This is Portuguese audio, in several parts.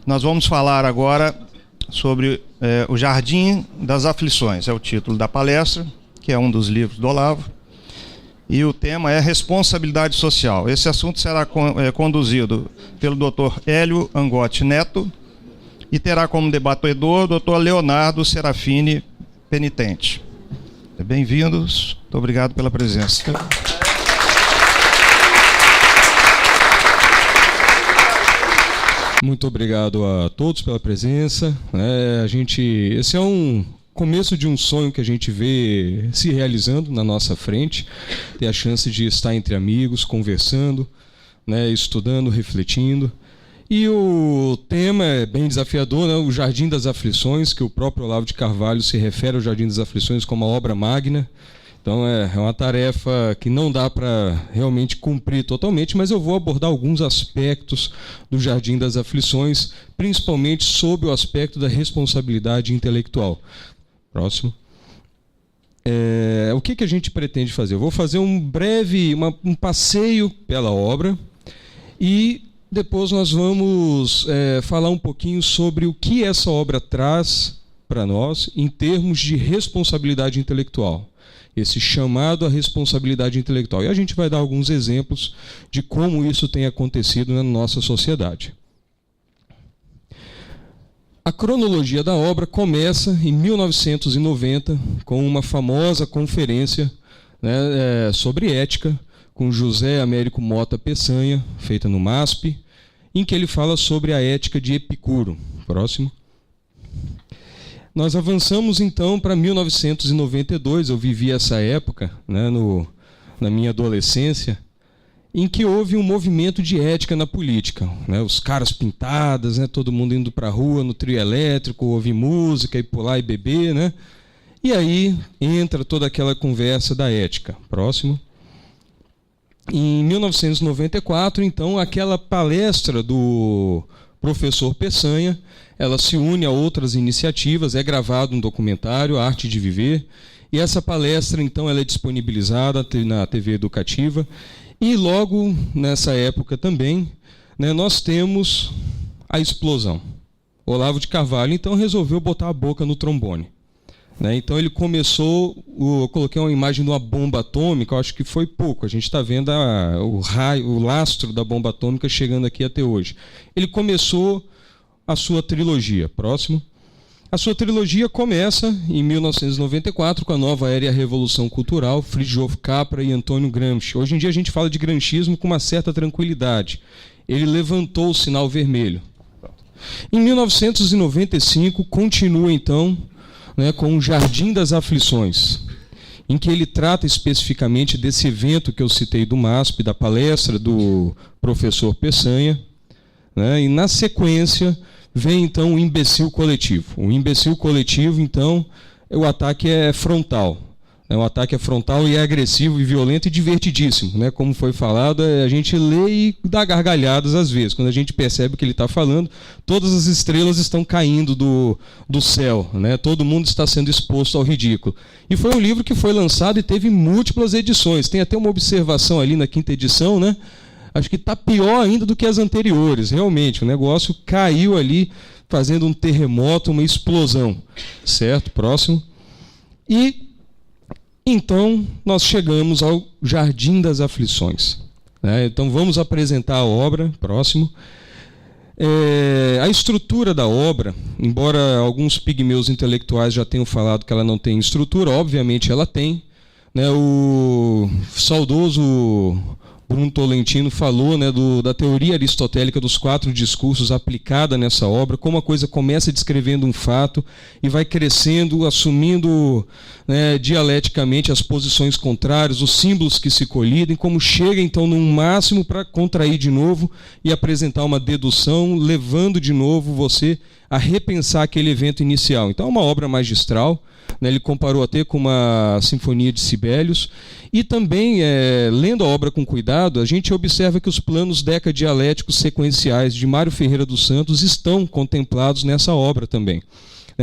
Nós vamos falar agora sobre o Jardim das Aflições, é o título da palestra, que é um dos livros do Olavo, e o tema é responsabilidade social. Esse assunto será conduzido pelo Dr. Hélio Angotti Neto e terá como debatedor o Dr. Leonardo Serafini Penitente. Bem-vindos, muito obrigado pela presença. Muito obrigado a todos pela presença. Esse é um começo de um sonho que a gente vê se realizando na nossa frente, ter a chance de estar entre amigos, conversando, estudando, refletindo. E o tema é bem desafiador, o Jardim das Aflições, que o próprio Olavo de Carvalho se refere ao Jardim das Aflições como a obra magna. Então é uma tarefa que não dá para realmente cumprir totalmente, mas eu vou abordar alguns aspectos do Jardim das Aflições, principalmente sob o aspecto da responsabilidade intelectual. Próximo. O que a gente pretende fazer? Eu vou fazer um passeio pela obra e depois nós vamos falar um pouquinho sobre o que essa obra traz para nós em termos de responsabilidade intelectual. Esse chamado à responsabilidade intelectual. E a gente vai dar alguns exemplos de como isso tem acontecido na nossa sociedade. A cronologia da obra começa em 1990 com uma famosa conferência sobre ética com José Américo Mota Peçanha, feita no MASP, em que ele fala sobre a ética de Epicuro. Próximo. Nós avançamos então para 1992, eu vivi essa época, na minha adolescência, em que houve um movimento de ética na política. Os caras pintadas, todo mundo indo para a rua no trio elétrico, ouvir música e pular e beber. E aí entra toda aquela conversa da ética. Próximo. Em 1994, então, aquela palestra do professor Peçanha, ela se une a outras iniciativas, é gravado um documentário, A Arte de Viver, e essa palestra, então, ela é disponibilizada na TV educativa, e logo nessa época também, nós temos a explosão. Olavo de Carvalho, então, resolveu botar a boca no trombone. Então ele começou, eu coloquei uma imagem de uma bomba atômica, eu acho que foi pouco, a gente está vendo o lastro da bomba atômica chegando aqui até hoje. Ele começou a sua trilogia. Próximo. A sua trilogia começa em 1994 com a nova era e a Revolução Cultural, Fritjof Capra e Antônio Gramsci. Hoje em dia a gente fala de gramscismo com uma certa tranquilidade. Ele levantou o sinal vermelho. Em 1995 continua então com o Jardim das Aflições, em que ele trata especificamente desse evento que eu citei do MASP, da palestra do professor Peçanha, e na sequência vem então o imbecil coletivo. O imbecil coletivo, então, o ataque é frontal. O ataque é frontal e é agressivo e violento e divertidíssimo. Como foi falado, a gente lê e dá gargalhadas às vezes. Quando a gente percebe o que ele está falando, todas as estrelas estão caindo do céu. Todo mundo está sendo exposto ao ridículo. E foi um livro que foi lançado e teve múltiplas edições. Tem até uma observação ali na 5ª edição, Acho que está pior ainda do que as anteriores. Realmente, o negócio caiu ali, fazendo um terremoto, uma explosão. Certo? Próximo. E então, nós chegamos ao Jardim das Aflições. Então, vamos apresentar a obra. Próximo. A estrutura da obra, embora alguns pigmeus intelectuais já tenham falado que ela não tem estrutura, obviamente ela tem. O saudoso Bruno Tolentino falou da teoria aristotélica dos 4 discursos aplicada nessa obra, como a coisa começa descrevendo um fato e vai crescendo, assumindo dialeticamente as posições contrárias, os símbolos que se colidem, como chega então num máximo para contrair de novo e apresentar uma dedução, levando de novo você a repensar aquele evento inicial. Então é uma obra magistral. Ele comparou até com uma Sinfonia de Sibelius. E também, lendo a obra com cuidado, a gente observa que os planos decadialéticos sequenciais de Mário Ferreira dos Santos estão contemplados nessa obra também.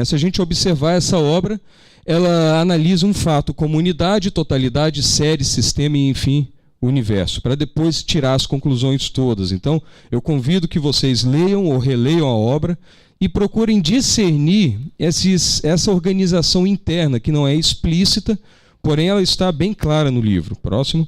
Se a gente observar essa obra, ela analisa um fato como unidade, totalidade, série, sistema e, enfim, universo, para depois tirar as conclusões todas. Então, eu convido que vocês leiam ou releiam a obra e procurem discernir essa organização interna, que não é explícita, porém ela está bem clara no livro. Próximo.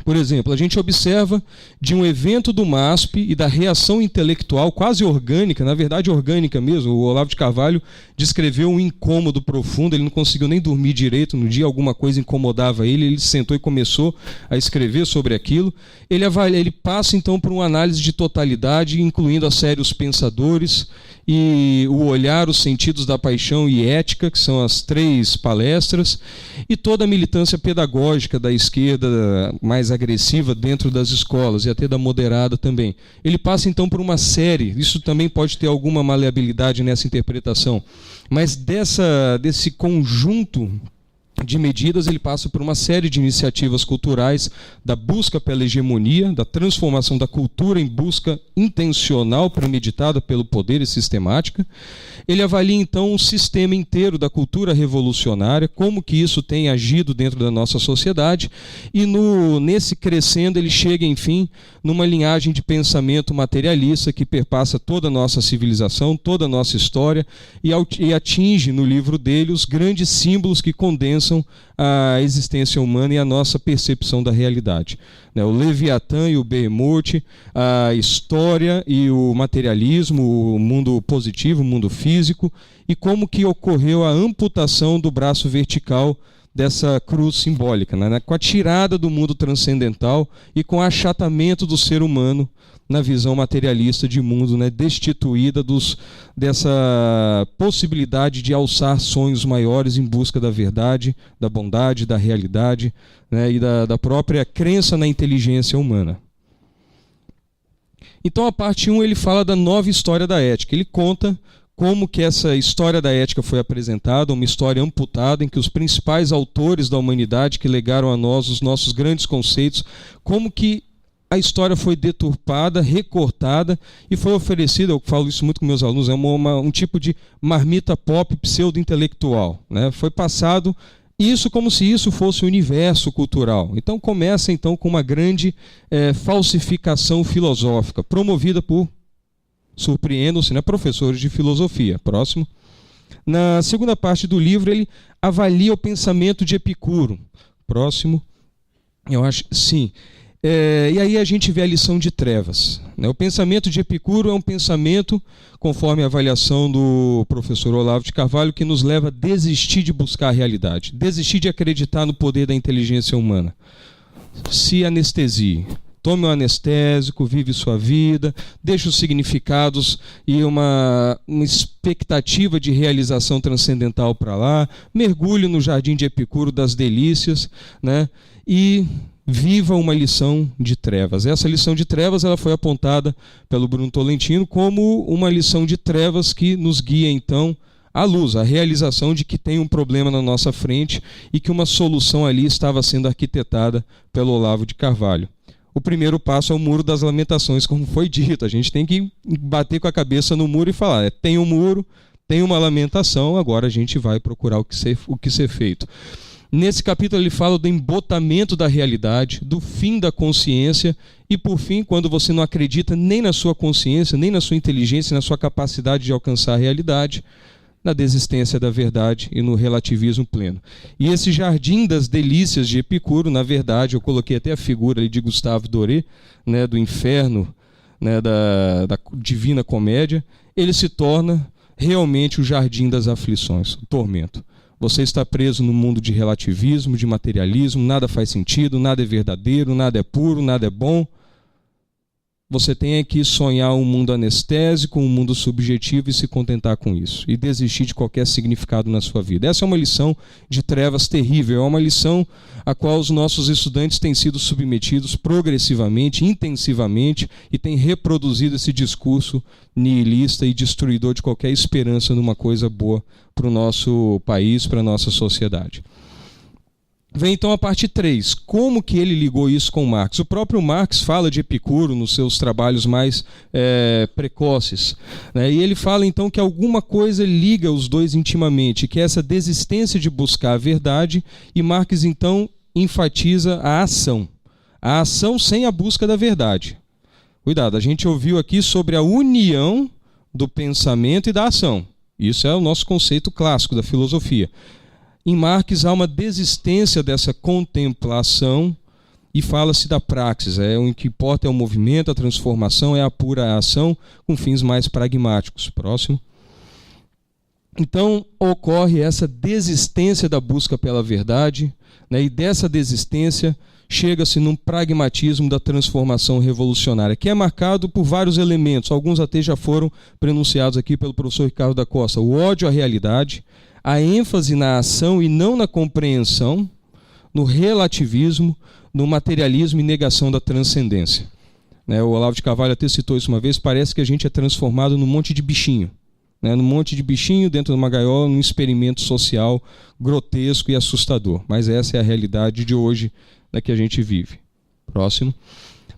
Por exemplo, a gente observa de um evento do MASP e da reação intelectual quase orgânica, na verdade orgânica mesmo. O Olavo de Carvalho descreveu um incômodo profundo, ele não conseguiu nem dormir direito no dia, alguma coisa incomodava ele sentou e começou a escrever sobre aquilo. Ele passa então por uma análise de totalidade, incluindo a série Os Pensadores e o Olhar, os Sentidos da Paixão e Ética, que são as 3 palestras, e toda a militância pedagógica da esquerda mais agressiva dentro das escolas e até da moderada também. Ele passa então por uma série, isso também pode ter alguma maleabilidade nessa interpretação, mas desse conjunto de medidas, ele passa por uma série de iniciativas culturais da busca pela hegemonia, da transformação da cultura em busca intencional, premeditada pelo poder e sistemática. Ele avalia, então, o sistema inteiro da cultura revolucionária, como que isso tem agido dentro da nossa sociedade, e nesse crescendo ele chega, enfim, numa linhagem de pensamento materialista que perpassa toda a nossa civilização, toda a nossa história, e atinge no livro dele os grandes símbolos que condensam a existência humana e a nossa percepção da realidade. O Leviatã e o Behemoth, a história e o materialismo, o mundo positivo, o mundo físico, e como que ocorreu a amputação do braço vertical dessa cruz simbólica, né? Com a tirada do mundo transcendental e com o achatamento do ser humano na visão materialista de mundo, né, destituída dessa possibilidade de alçar sonhos maiores em busca da verdade, da bondade, da realidade, né, e da própria crença na inteligência humana. Então, a parte 1 ele fala da nova história da ética. Ele conta como que essa história da ética foi apresentada, uma história amputada, em que os principais autores da humanidade que legaram a nós os nossos grandes conceitos, como que a história foi deturpada, recortada e foi oferecida, eu falo isso muito com meus alunos, é um tipo de marmita pop pseudo-intelectual, né? Foi passado isso como se isso fosse o universo cultural. Então começa então com uma grande falsificação filosófica, promovida por, surpreendam-se, né, professores de filosofia. Próximo. Na segunda parte do livro ele avalia o pensamento de Epicuro. Próximo. Eu acho, sim. E aí a gente vê a lição de trevas. O pensamento de Epicuro é um pensamento, conforme a avaliação do professor Olavo de Carvalho, que nos leva a desistir de buscar a realidade, desistir de acreditar no poder da inteligência humana. Se anestesie. Tome um anestésico, vive sua vida, deixe os significados e uma expectativa de realização transcendental para lá, mergulhe no jardim de Epicuro das delícias, né? E viva uma lição de trevas. Essa lição de trevas ela foi apontada pelo Bruno Tolentino como uma lição de trevas que nos guia, então, à luz, à realização de que tem um problema na nossa frente e que uma solução ali estava sendo arquitetada pelo Olavo de Carvalho. O primeiro passo é o Muro das Lamentações, como foi dito. A gente tem que bater com a cabeça no muro e falar, tem um muro, tem uma lamentação, agora a gente vai procurar o que ser feito. Nesse capítulo ele fala do embotamento da realidade, do fim da consciência e, por fim, quando você não acredita nem na sua consciência, nem na sua inteligência, na sua capacidade de alcançar a realidade, na desistência da verdade e no relativismo pleno. E esse jardim das delícias de Epicuro, na verdade, eu coloquei até a figura ali de Gustave Doré, né, do inferno, né, da Divina Comédia, ele se torna realmente o jardim das aflições, o tormento. Você está preso no mundo de relativismo, de materialismo, nada faz sentido, nada é verdadeiro, nada é puro, nada é bom. Você tem que sonhar um mundo anestésico, um mundo subjetivo e se contentar com isso. E desistir de qualquer significado na sua vida. Essa é uma lição de trevas terrível. É uma lição a qual os nossos estudantes têm sido submetidos progressivamente, intensivamente, e têm reproduzido esse discurso nihilista e destruidor de qualquer esperança numa coisa boa para o nosso país, para a nossa sociedade. Vem então a parte 3. Como que ele ligou isso com Marx? O próprio Marx fala de Epicuro nos seus trabalhos mais precoces, né? E ele fala então que alguma coisa liga os dois intimamente, que é essa desistência de buscar a verdade, e Marx então enfatiza a ação. A ação sem a busca da verdade. Cuidado, a gente ouviu aqui sobre a união do pensamento e da ação. Isso é o nosso conceito clássico da filosofia. Em Marx há uma desistência dessa contemplação e fala-se da praxis. O que importa é o movimento, a transformação, é a pura ação com fins mais pragmáticos. Próximo. Então ocorre essa desistência da busca pela verdade, né, e dessa desistência chega-se num pragmatismo da transformação revolucionária, que é marcado por vários elementos, alguns até já foram pronunciados aqui pelo professor Ricardo da Costa: o ódio à realidade, a ênfase na ação e não na compreensão, no relativismo, no materialismo e negação da transcendência. O Olavo de Carvalho até citou isso uma vez: parece que a gente é transformado num monte de bichinho. Num monte de bichinho dentro de uma gaiola, num experimento social grotesco e assustador. Mas essa é a realidade de hoje da que a gente vive. Próximo.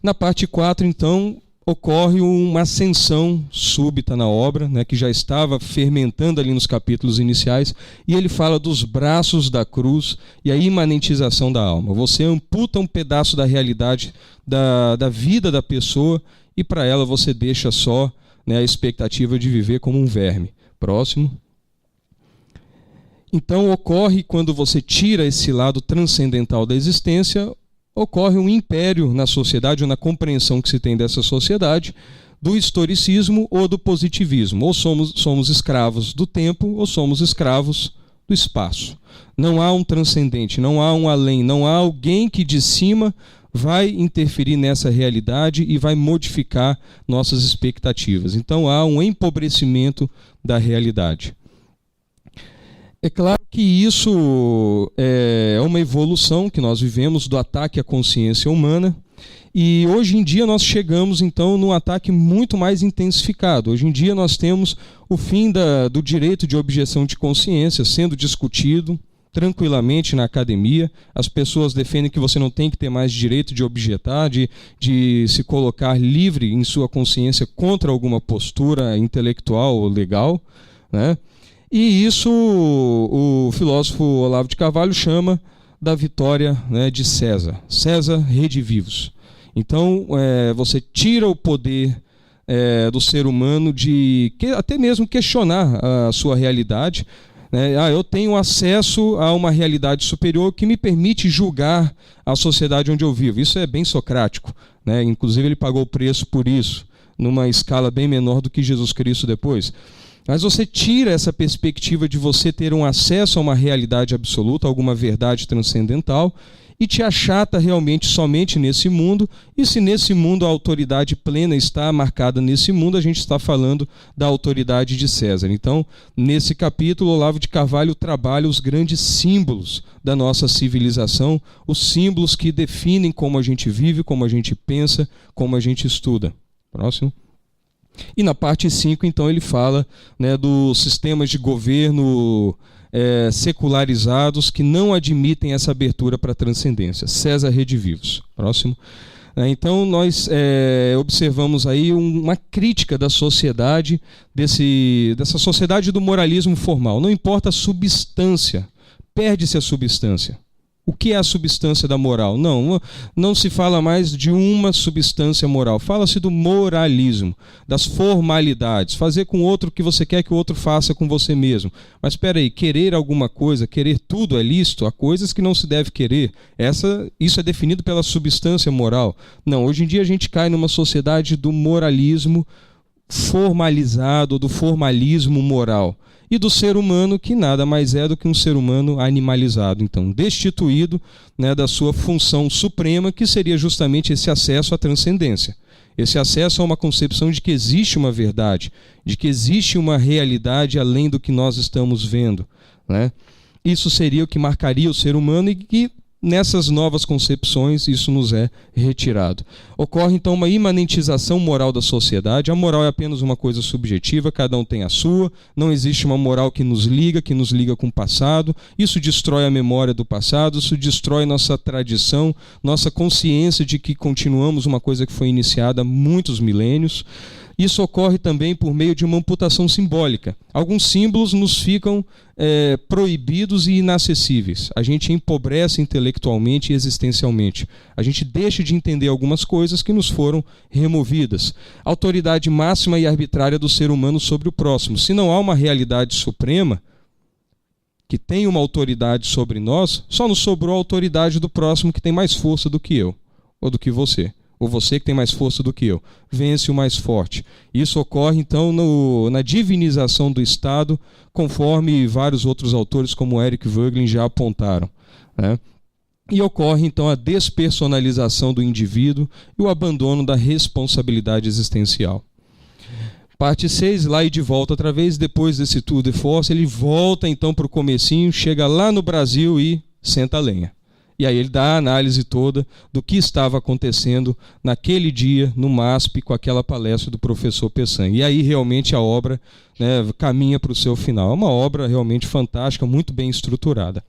Na parte 4, então, ocorre uma ascensão súbita na obra, que já estava fermentando ali nos capítulos iniciais, e ele fala dos braços da cruz e a imanentização da alma. Você amputa um pedaço da realidade da vida da pessoa e para ela você deixa só a expectativa de viver como um verme. Próximo. Então ocorre, quando você tira esse lado transcendental da existência, ocorre um império na sociedade, ou na compreensão que se tem dessa sociedade, do historicismo ou do positivismo. Ou somos escravos do tempo, ou somos escravos do espaço. Não há um transcendente, não há um além, não há alguém que de cima vai interferir nessa realidade e vai modificar nossas expectativas. Então há um empobrecimento da realidade. É claro que isso é uma evolução que nós vivemos do ataque à consciência humana, e hoje em dia nós chegamos então num ataque muito mais intensificado. Hoje em dia nós temos o fim do direito de objeção de consciência sendo discutido tranquilamente na academia. As pessoas defendem que você não tem que ter mais direito de objetar, de se colocar livre em sua consciência contra alguma postura intelectual ou legal, E isso o filósofo Olavo de Carvalho chama da vitória de César. César redivivus. Então você tira o poder do ser humano de até mesmo questionar a sua realidade. Eu tenho acesso a uma realidade superior que me permite julgar a sociedade onde eu vivo. Isso é bem socrático. Inclusive ele pagou o preço por isso, numa escala bem menor do que Jesus Cristo depois. Mas você tira essa perspectiva de você ter um acesso a uma realidade absoluta, a alguma verdade transcendental, e te achata realmente somente nesse mundo. E se nesse mundo a autoridade plena está marcada nesse mundo, a gente está falando da autoridade de César. Então, nesse capítulo, Olavo de Carvalho trabalha os grandes símbolos da nossa civilização, os símbolos que definem como a gente vive, como a gente pensa, como a gente estuda. Próximo. E na parte 5, então, ele fala dos sistemas de governo secularizados que não admitem essa abertura para a transcendência. César redivivus. Próximo. Então nós observamos aí uma crítica da sociedade, dessa sociedade do moralismo formal. Não importa a substância, perde-se a substância. O que é a substância da moral? Não se fala mais de uma substância moral. Fala-se do moralismo, das formalidades, fazer com o outro o que você quer que o outro faça com você mesmo. Mas espera aí, querer alguma coisa, querer tudo é lícito? Há coisas que não se deve querer. Isso é definido pela substância moral. Não, hoje em dia a gente cai numa sociedade do moralismo formalizado, do formalismo moral. E do ser humano, que nada mais é do que um ser humano animalizado, então destituído da sua função suprema, que seria justamente esse acesso à transcendência. Esse acesso a uma concepção de que existe uma verdade, de que existe uma realidade além do que nós estamos vendo. Isso seria o que marcaria o ser humano, e que nessas novas concepções isso nos é retirado. Ocorre então uma imanentização moral da sociedade. A moral é apenas uma coisa subjetiva, cada um tem a sua, não existe uma moral que nos liga com o passado. Isso destrói a memória do passado, isso destrói nossa tradição, nossa consciência de que continuamos uma coisa que foi iniciada há muitos milênios. Isso ocorre também por meio de uma amputação simbólica. Alguns símbolos nos ficam proibidos e inacessíveis. A gente empobrece intelectualmente e existencialmente. A gente deixa de entender algumas coisas que nos foram removidas. Autoridade máxima e arbitrária do ser humano sobre o próximo. Se não há uma realidade suprema que tem uma autoridade sobre nós, só nos sobrou a autoridade do próximo que tem mais força do que eu, ou do que você. Ou você que tem mais força do que eu. Vence o mais forte. Isso ocorre, então, na divinização do Estado, conforme vários outros autores, como Eric Voegelin, já apontaram, né? E ocorre, então, a despersonalização do indivíduo e o abandono da responsabilidade existencial. Parte 6, lá e de volta outra vez, depois desse tour de force, ele volta, então, para o comecinho, chega lá no Brasil e senta a lenha. E aí ele dá a análise toda do que estava acontecendo naquele dia no MASP com aquela palestra do professor Peçanha. E aí realmente a obra, né, caminha para o seu final. É uma obra realmente fantástica, muito bem estruturada,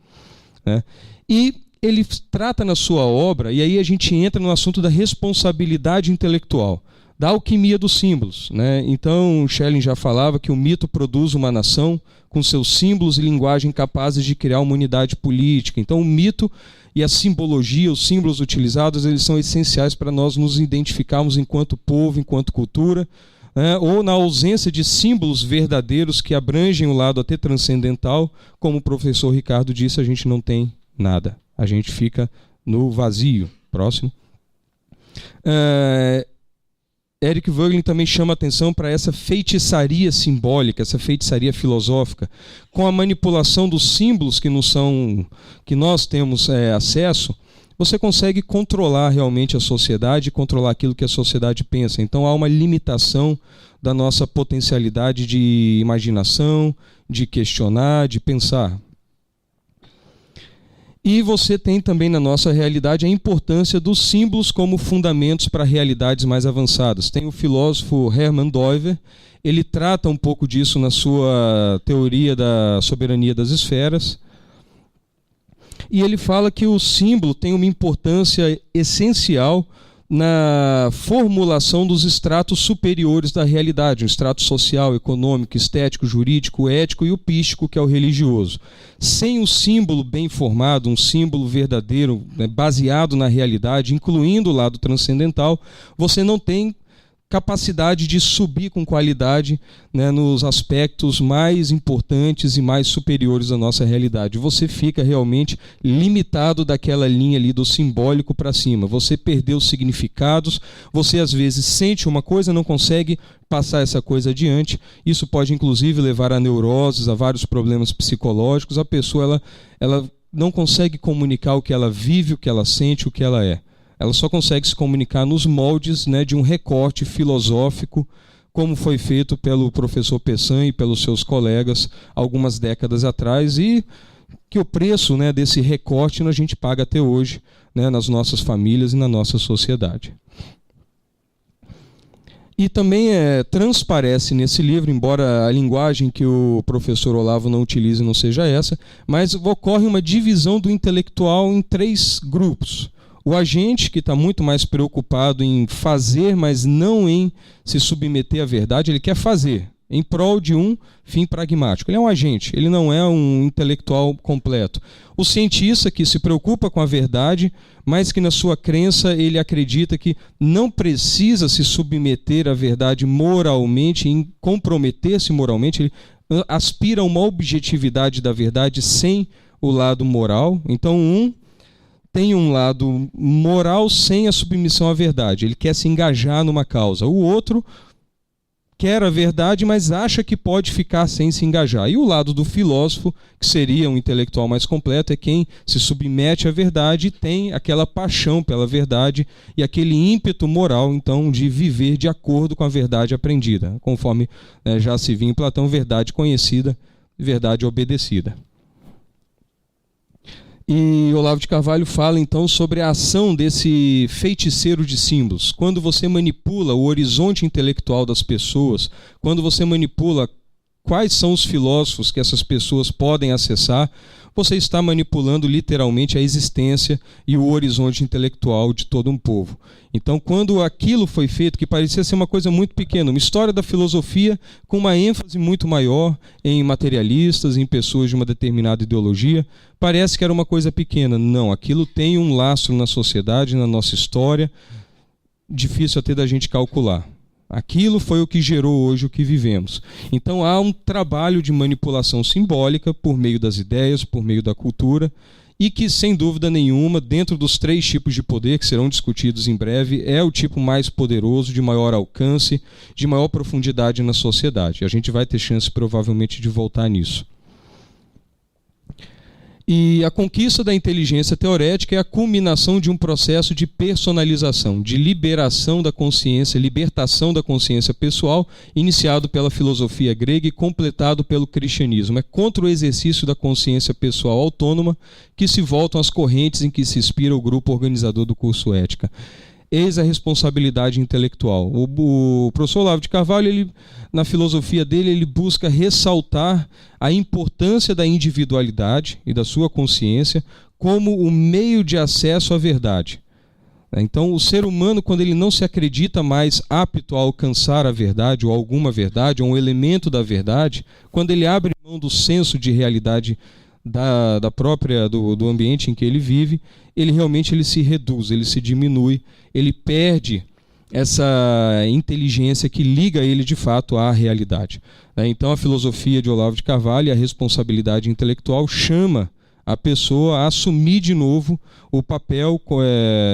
né? E ele trata na sua obra, e aí a gente entra no assunto da responsabilidade intelectual, da alquimia dos símbolos, né? Então, Schelling já falava que o mito produz uma nação com seus símbolos e linguagem capazes de criar uma unidade política. Então, o mito e a simbologia, os símbolos utilizados, eles são essenciais para nós nos identificarmos enquanto povo, enquanto cultura, né? Ou na ausência de símbolos verdadeiros que abrangem o lado até transcendental, como o professor Ricardo disse, a gente não tem nada. A gente fica no vazio. Próximo. Eric Voegelin também chama atenção para essa feitiçaria simbólica, essa feitiçaria filosófica, com a manipulação dos símbolos que nós temos acesso. Você consegue controlar realmente a sociedade, controlar aquilo que a sociedade pensa. Então há uma limitação da nossa potencialidade de imaginação, de questionar, de pensar. E você tem também na nossa realidade a importância dos símbolos como fundamentos para realidades mais avançadas. Tem o filósofo Hermann Doiver, ele trata um pouco disso na sua teoria da soberania das esferas. E ele fala que o símbolo tem uma importância essencial na formulação dos estratos superiores da realidade, o estrato social, econômico, estético, jurídico, ético e o pístico, que é o religioso. Sem o símbolo bem formado, um símbolo verdadeiro, né, baseado na realidade, incluindo o lado transcendental, você não tem capacidade de subir com qualidade, né, nos aspectos mais importantes e mais superiores da nossa realidade. Você fica realmente limitado daquela linha ali do simbólico para cima. Você perdeu os significados, você às vezes sente uma coisa, não consegue passar essa coisa adiante. Isso pode inclusive levar a neuroses, a vários problemas psicológicos. A pessoa ela não consegue comunicar o que ela vive, o que ela sente, o que ela é. Ela só consegue se comunicar nos moldes, né, de um recorte filosófico, como foi feito pelo professor Peçanha e pelos seus colegas algumas décadas atrás, e que o preço, né, desse recorte a gente paga até hoje, né, nas nossas famílias e na nossa sociedade. E também transparece nesse livro, embora a linguagem que o professor Olavo não utilize não seja essa, mas ocorre uma divisão do intelectual em 3 grupos. O agente, que está muito mais preocupado em fazer, mas não em se submeter à verdade, ele quer fazer, em prol de um fim pragmático. Ele é um agente, ele não é um intelectual completo. O cientista, que se preocupa com a verdade, mas que na sua crença ele acredita que não precisa se submeter à verdade moralmente, em comprometer-se moralmente, ele aspira a uma objetividade da verdade sem o lado moral. Então, tem um lado moral sem a submissão à verdade. Ele quer se engajar numa causa. O outro quer a verdade, mas acha que pode ficar sem se engajar. E o lado do filósofo, que seria um intelectual mais completo, é quem se submete à verdade e tem aquela paixão pela verdade e aquele ímpeto moral, então, de viver de acordo com a verdade aprendida. Conforme já se viu em Platão, verdade conhecida, verdade obedecida. E Olavo de Carvalho fala então sobre a ação desse feiticeiro de símbolos. Quando você manipula o horizonte intelectual das pessoas, quando você manipula quais são os filósofos que essas pessoas podem acessar, você está manipulando literalmente a existência e o horizonte intelectual de todo um povo. Então, quando aquilo foi feito, que parecia ser uma coisa muito pequena, uma história da filosofia com uma ênfase muito maior em materialistas, em pessoas de uma determinada ideologia, parece que era uma coisa pequena. Não, aquilo tem um lastro na sociedade, na nossa história, difícil até da gente calcular. Aquilo foi o que gerou hoje o que vivemos. Então há um trabalho de manipulação simbólica por meio das ideias, por meio da cultura, e que, sem dúvida nenhuma, dentro dos 3 tipos de poder que serão discutidos em breve, é o tipo mais poderoso, de maior alcance, de maior profundidade na sociedade. A gente vai ter chance, provavelmente, de voltar nisso. E a conquista da inteligência teorética é a culminação de um processo de personalização, de liberação da consciência, libertação da consciência pessoal, iniciado pela filosofia grega e completado pelo cristianismo. É contra o exercício da consciência pessoal autônoma que se voltam as correntes em que se inspira o grupo organizador do curso Ética. Eis a responsabilidade intelectual. O professor Olavo de Carvalho, na filosofia dele, ele busca ressaltar a importância da individualidade e da sua consciência como o meio de acesso à verdade. Então, o ser humano, quando ele não se acredita mais apto a alcançar a verdade, ou alguma verdade, ou um elemento da verdade, quando ele abre mão do senso de realidade do ambiente em que ele vive, ele realmente se reduz, ele se diminui, ele perde essa inteligência que liga ele de fato à realidade. Então a filosofia de Olavo de Carvalho, a responsabilidade intelectual, chama a pessoa a assumir de novo o papel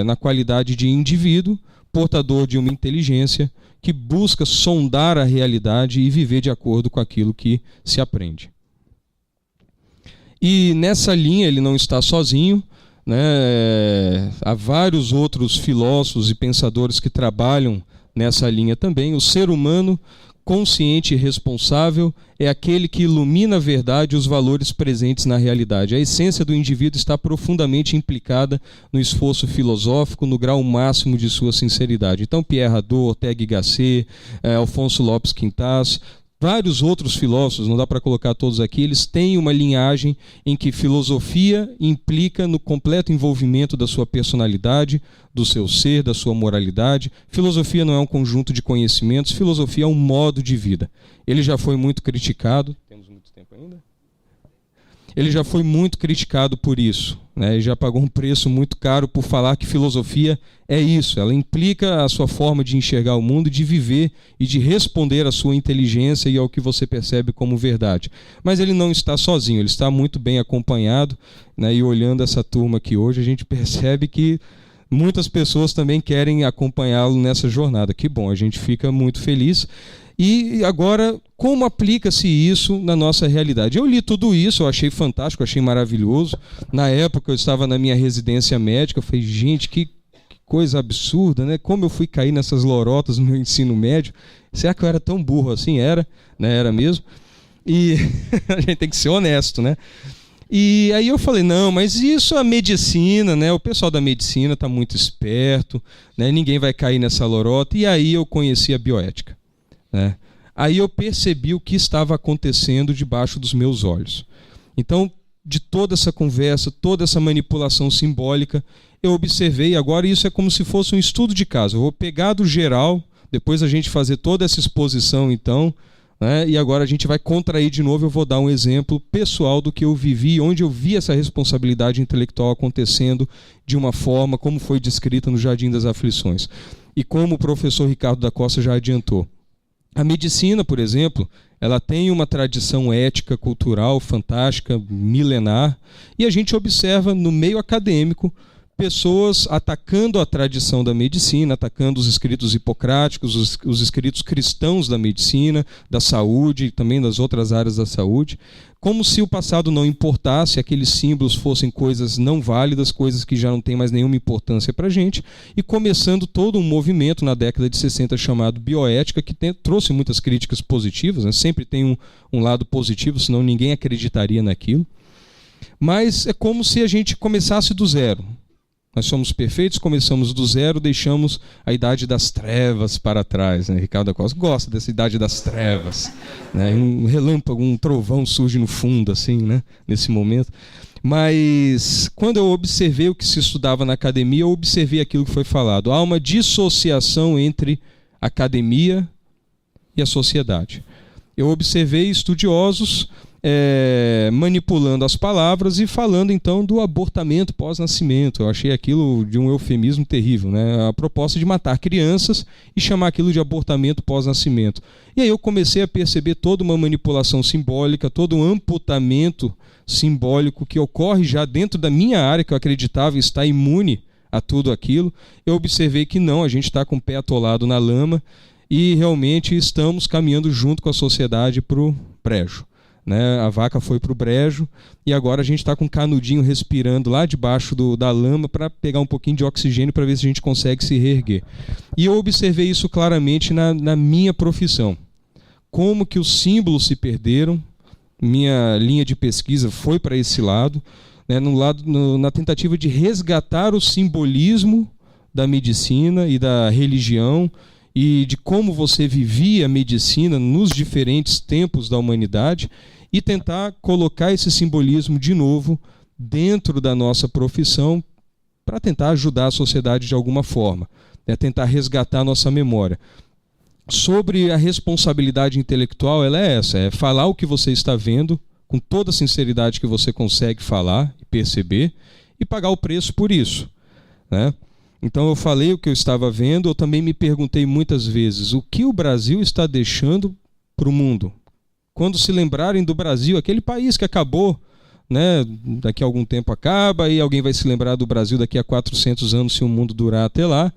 na qualidade de indivíduo, portador de uma inteligência que busca sondar a realidade e viver de acordo com aquilo que se aprende. E nessa linha ele não está sozinho, né? Há vários outros filósofos e pensadores que trabalham nessa linha também. O ser humano consciente e responsável é aquele que ilumina a verdade e os valores presentes na realidade. A essência do indivíduo está profundamente implicada no esforço filosófico, no grau máximo de sua sinceridade. Então, Pierre Hadot, Ortega y Gasset, Alfonso Lopes Quintas, vários outros filósofos, não dá para colocar todos aqui, eles têm uma linhagem em que filosofia implica no completo envolvimento da sua personalidade, do seu ser, da sua moralidade. Filosofia não é um conjunto de conhecimentos, filosofia é um modo de vida. Ele já foi muito criticado. Temos muito tempo ainda? Ele já foi muito criticado por isso, né? Ele já pagou um preço muito caro por falar que filosofia é isso. Ela implica a sua forma de enxergar o mundo, de viver e de responder à sua inteligência e ao que você percebe como verdade. Mas ele não está sozinho, ele está muito bem acompanhado, né? E olhando essa turma aqui hoje, a gente percebe que muitas pessoas também querem acompanhá-lo nessa jornada. Que bom, a gente fica muito feliz. E agora, como aplica-se isso na nossa realidade? Eu li tudo isso, eu achei fantástico, achei maravilhoso. Na época eu estava na minha residência médica, eu falei, gente, que coisa absurda, né? Como eu fui cair nessas lorotas no meu ensino médio. Será que eu era tão burro assim? Era, né? Era mesmo. E a gente tem que ser honesto, né? E aí eu falei, não, mas isso a medicina, né? O pessoal da medicina está muito esperto, né? Ninguém vai cair nessa lorota. E aí eu conheci a bioética. Né? Aí eu percebi o que estava acontecendo debaixo dos meus olhos. Então, de toda essa conversa, toda essa manipulação simbólica, eu observei agora, isso é como se fosse um estudo de caso. Eu vou pegar do geral, depois a gente fazer toda essa exposição, então, né? E agora a gente vai contrair de novo, eu vou dar um exemplo pessoal do que eu vivi, onde eu vi essa responsabilidade intelectual acontecendo de uma forma como foi descrita no Jardim das Aflições. E como o professor Ricardo da Costa já adiantou. A medicina, por exemplo, ela tem uma tradição ética, cultural, fantástica, milenar, e a gente observa no meio acadêmico pessoas atacando a tradição da medicina, atacando os escritos hipocráticos, os escritos cristãos da medicina, da saúde e também das outras áreas da saúde, como se o passado não importasse, aqueles símbolos fossem coisas não válidas, coisas que já não têm mais nenhuma importância para a gente, e começando todo um movimento na década de 60 chamado bioética, que trouxe muitas críticas positivas, né? Sempre tem um lado positivo, senão ninguém acreditaria naquilo. Mas é como se a gente começasse do zero. Nós somos perfeitos, começamos do zero, deixamos a idade das trevas para trás. Né? Ricardo da Costa gosta dessa idade das trevas. Né? Um relâmpago, um trovão surge no fundo, assim, né? Nesse momento. Mas quando eu observei o que se estudava na academia, eu observei aquilo que foi falado. Há uma dissociação entre a academia e a sociedade. Eu observei estudiosos manipulando as palavras e falando então do abortamento pós-nascimento. Eu achei aquilo de um eufemismo terrível, né? A proposta de matar crianças e chamar aquilo de abortamento pós-nascimento. E aí eu comecei a perceber toda uma manipulação simbólica, todo um amputamento simbólico que ocorre já dentro da minha área, que eu acreditava estar imune a tudo aquilo. Eu observei que não, a gente está com o pé atolado na lama e realmente estamos caminhando junto com a sociedade para o brejo. Né? A vaca foi para o brejo e agora a gente está com um canudinho respirando lá debaixo da lama para pegar um pouquinho de oxigênio para ver se a gente consegue se reerguer. E eu observei isso claramente na minha profissão. Como que os símbolos se perderam, minha linha de pesquisa foi para esse lado, né? Na tentativa de resgatar o simbolismo da medicina e da religião e de como você vivia a medicina nos diferentes tempos da humanidade e tentar colocar esse simbolismo de novo dentro da nossa profissão para tentar ajudar a sociedade de alguma forma, né? Tentar resgatar a nossa memória. Sobre a responsabilidade intelectual, ela é essa, é falar o que você está vendo com toda a sinceridade que você consegue falar e perceber e pagar o preço por isso, né? Então eu falei o que eu estava vendo, eu também me perguntei muitas vezes o que o Brasil está deixando para o mundo. Quando se lembrarem do Brasil, aquele país que acabou, né, daqui a algum tempo acaba, e alguém vai se lembrar do Brasil daqui a 400 anos, se o mundo durar até lá,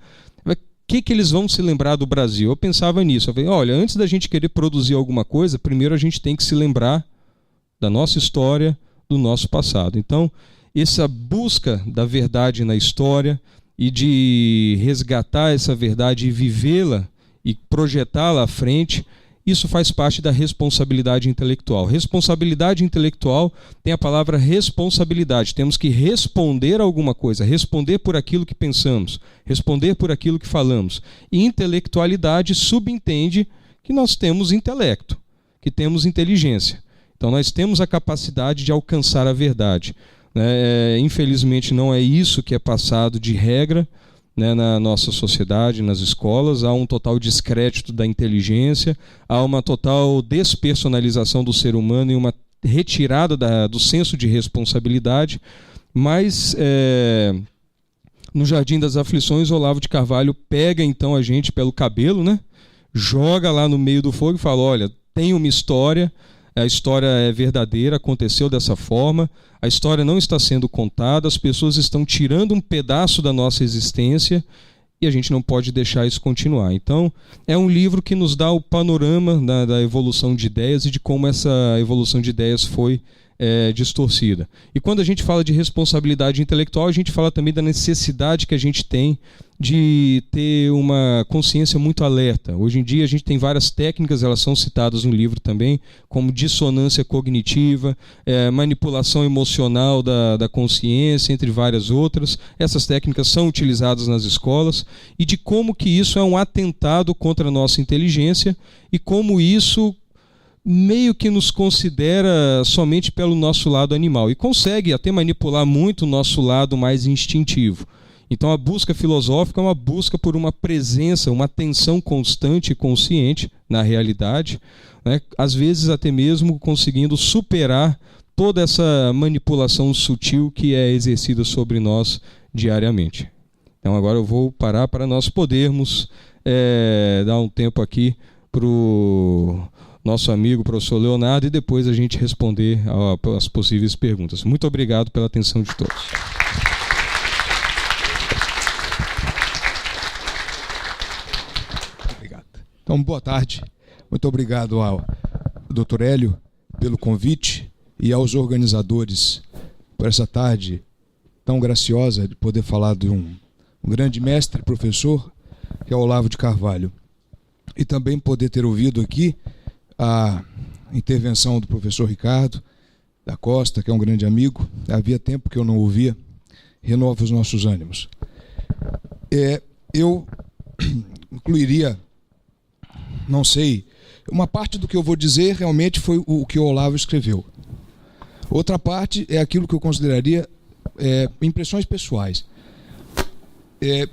o que eles vão se lembrar do Brasil? Eu pensava nisso, eu falei, olha, antes da gente querer produzir alguma coisa, primeiro a gente tem que se lembrar da nossa história, do nosso passado. Então, essa busca da verdade na história e de resgatar essa verdade e vivê-la e projetá-la à frente, isso faz parte da responsabilidade intelectual. Responsabilidade intelectual tem a palavra responsabilidade. Temos que responder a alguma coisa, responder por aquilo que pensamos, responder por aquilo que falamos. E intelectualidade subentende que nós temos intelecto, que temos inteligência. Então nós temos a capacidade de alcançar a verdade. Infelizmente não é isso que é passado de regra, né, na nossa sociedade, nas escolas. Há um total descrédito da inteligência, há uma total despersonalização do ser humano e uma retirada do senso de responsabilidade. Mas no Jardim das Aflições, Olavo de Carvalho pega então a gente pelo cabelo, né, joga lá no meio do fogo e fala, olha, tem uma história, a história é verdadeira, aconteceu dessa forma, a história não está sendo contada, as pessoas estão tirando um pedaço da nossa existência e a gente não pode deixar isso continuar. Então, é um livro que nos dá o panorama da evolução de ideias e de como essa evolução de ideias foi distorcida. E quando a gente fala de responsabilidade intelectual, a gente fala também da necessidade que a gente tem de ter uma consciência muito alerta. Hoje em dia a gente tem várias técnicas, elas são citadas no livro também, como dissonância cognitiva, manipulação emocional da consciência, entre várias outras. Essas técnicas são utilizadas nas escolas e de como que isso é um atentado contra a nossa inteligência e como isso meio que nos considera somente pelo nosso lado animal e consegue até manipular muito o nosso lado mais instintivo. Então a busca filosófica é uma busca por uma presença, uma atenção constante e consciente na realidade, né? Às vezes até mesmo conseguindo superar toda essa manipulação sutil que é exercida sobre nós diariamente. Então agora eu vou parar para nós podermos dar um tempo aqui para o nosso amigo professor Leonardo e depois a gente responder às possíveis perguntas. Muito obrigado pela atenção de todos. Obrigado. Então, boa tarde. Muito obrigado ao Dr. Hélio pelo convite e aos organizadores por essa tarde tão graciosa de poder falar de um grande mestre, professor, que é Olavo de Carvalho. E também poder ter ouvido aqui a intervenção do professor Ricardo da Costa, que é um grande amigo. Havia tempo que eu não ouvia renova os nossos ânimos. Eu incluiria, não sei, uma parte do que eu vou dizer realmente foi o que o Olavo escreveu. Outra parte é aquilo que eu consideraria impressões pessoais.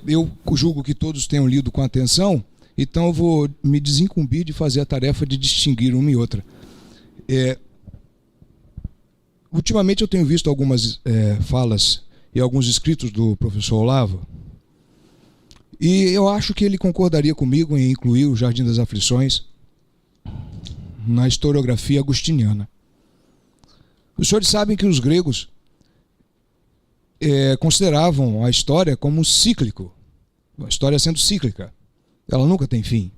Eu julgo que todos tenham lido com atenção, então eu vou me desincumbir de fazer a tarefa de distinguir uma e outra. Ultimamente eu tenho visto algumas falas e alguns escritos do professor Olavo, e eu acho que ele concordaria comigo em incluir o Jardim das Aflições na historiografia agostiniana. Os senhores sabem que os gregos consideravam a história como cíclico, a história sendo cíclica, ela nunca tem fim.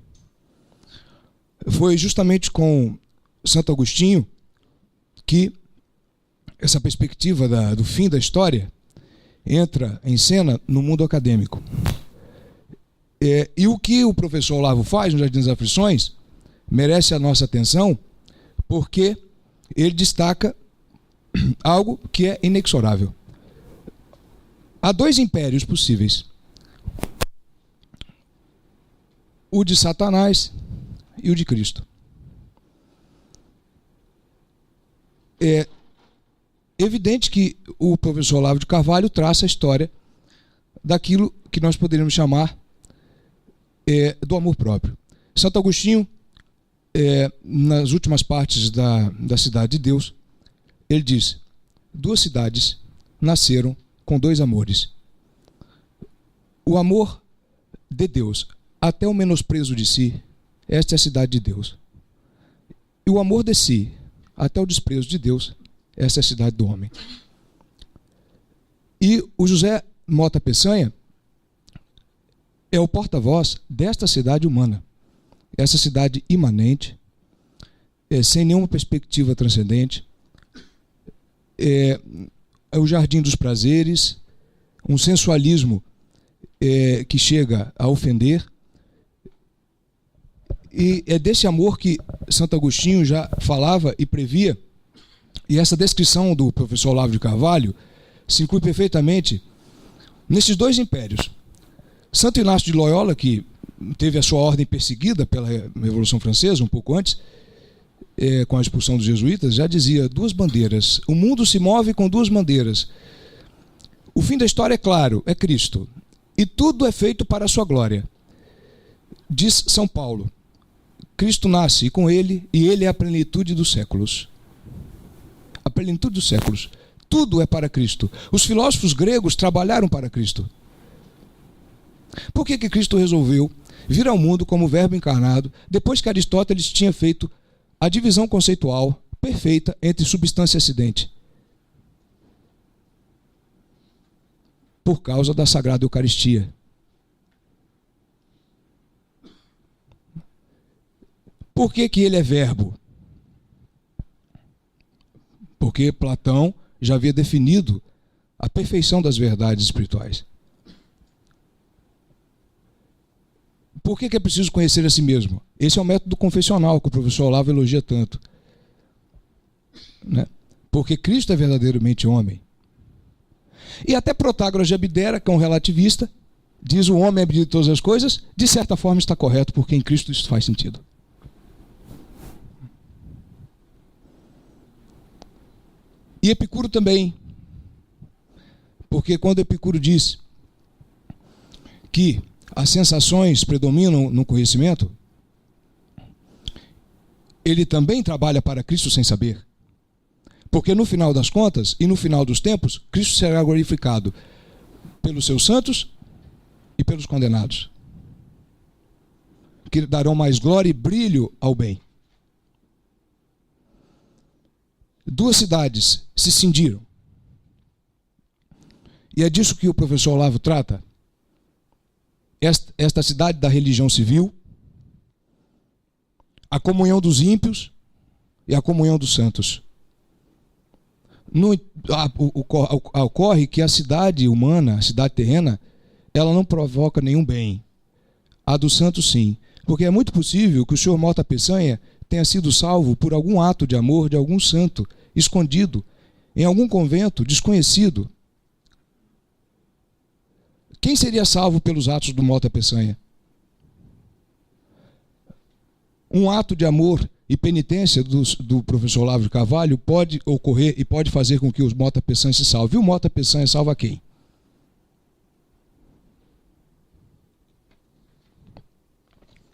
Foi justamente com Santo Agostinho que essa perspectiva do fim da história entra em cena no mundo acadêmico. E o que o professor Olavo faz no Jardim das Aflições merece a nossa atenção, porque ele destaca algo que é inexorável. Há dois impérios possíveis: o de Satanás e o de Cristo. É evidente que o professor Olavo de Carvalho traça a história daquilo que nós poderíamos chamar do amor próprio. Santo Agostinho, nas últimas partes da Cidade de Deus, ele diz: duas cidades nasceram com dois amores. O amor de Deus até o menosprezo de si, esta é a cidade de Deus. E o amor de si até o desprezo de Deus, essa é a cidade do homem. E o José Mota Peçanha é o porta-voz desta cidade humana, essa cidade imanente, sem nenhuma perspectiva transcendente, é o jardim dos prazeres, um sensualismo que chega a ofender. E é desse amor que Santo Agostinho já falava e previa, e essa descrição do professor Olavo de Carvalho se inclui perfeitamente nesses dois impérios. Santo Inácio de Loyola, que teve a sua ordem perseguida pela Revolução Francesa, um pouco antes, com a expulsão dos jesuítas, já dizia: duas bandeiras. O mundo se move com duas bandeiras. O fim da história é claro, é Cristo. E tudo é feito para a sua glória. Diz São Paulo: Cristo nasce com ele, e ele é a plenitude dos séculos. A plenitude dos séculos. Tudo é para Cristo. Os filósofos gregos trabalharam para Cristo. Por que Cristo resolveu vir ao mundo como verbo encarnado, depois que Aristóteles tinha feito a divisão conceitual perfeita entre substância e acidente? Por causa da Sagrada Eucaristia. Por que ele é verbo? Porque Platão já havia definido a perfeição das verdades espirituais. Por que é preciso conhecer a si mesmo? Esse é o método confessional que o professor Olavo elogia tanto. Né? Porque Cristo é verdadeiramente homem. E até Protágoras de Abdera, que é um relativista, diz: o homem é medida de todas as coisas. De certa forma está correto, porque em Cristo isso faz sentido. E Epicuro também. Porque quando Epicuro diz que as sensações predominam no conhecimento, ele também trabalha para Cristo sem saber. Porque no final das contas e no final dos tempos, Cristo será glorificado pelos seus santos e pelos condenados, que darão mais glória e brilho ao bem. Duas cidades se cindiram. E é disso que o professor Olavo trata. Esta cidade da religião civil, a comunhão dos ímpios e a comunhão dos santos. Ocorre que a cidade humana, a cidade terrena, ela não provoca nenhum bem. A dos santos, sim. Porque é muito possível que o senhor Mota Peçanha tenha sido salvo por algum ato de amor de algum santo, escondido em algum convento desconhecido, Quem seria salvo pelos atos do Mota Peçanha? Um ato de amor e penitência do professor Olavo de Carvalho pode ocorrer e pode fazer com que o Mota Peçanha se salve. E o Mota Peçanha salva quem?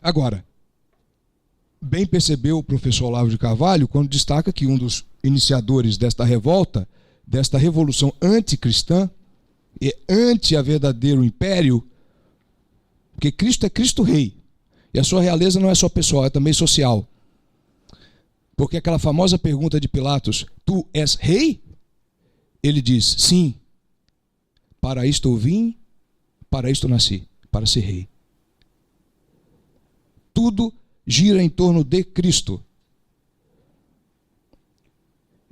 Agora, bem percebeu o professor Olavo de Carvalho quando destaca que um dos iniciadores desta revolta, desta revolução anticristã, e anti a verdadeiro império, porque Cristo é Cristo Rei, e a sua realeza não é só pessoal, é também social. Porque aquela famosa pergunta de Pilatos, tu és rei? Ele diz, sim, para isto eu vim, para isto nasci, para ser rei. Tudo gira em torno de Cristo.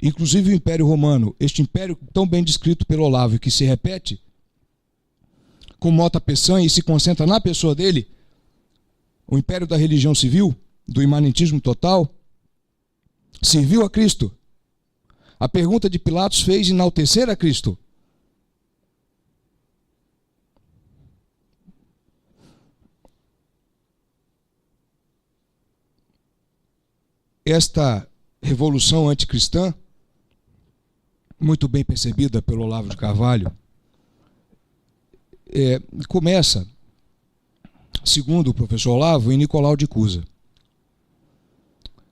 Inclusive o Império Romano, este império tão bem descrito pelo Olavo, que se repete com Mota Peçanha e se concentra na pessoa dele, o império da religião civil, do imanentismo total, serviu a Cristo. A pergunta de Pilatos fez enaltecer a Cristo. Esta revolução anticristã, muito bem percebida pelo Olavo de Carvalho, começa, segundo o professor Olavo, em Nicolau de Cusa,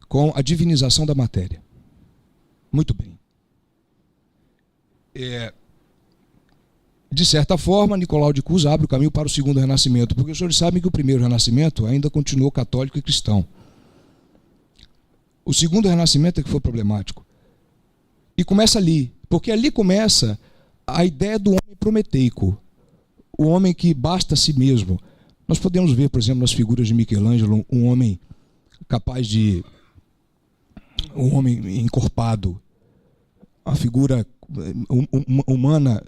com a divinização da matéria. Muito bem. De certa forma, Nicolau de Cusa abre o caminho para o segundo renascimento, porque os senhores sabem que o primeiro renascimento ainda continuou católico e cristão. O segundo renascimento é que foi problemático. E começa ali, porque ali começa a ideia do homem prometeico, o homem que basta a si mesmo. Nós podemos ver, por exemplo, nas figuras de Michelangelo, um homem capaz de... um homem encorpado, a figura humana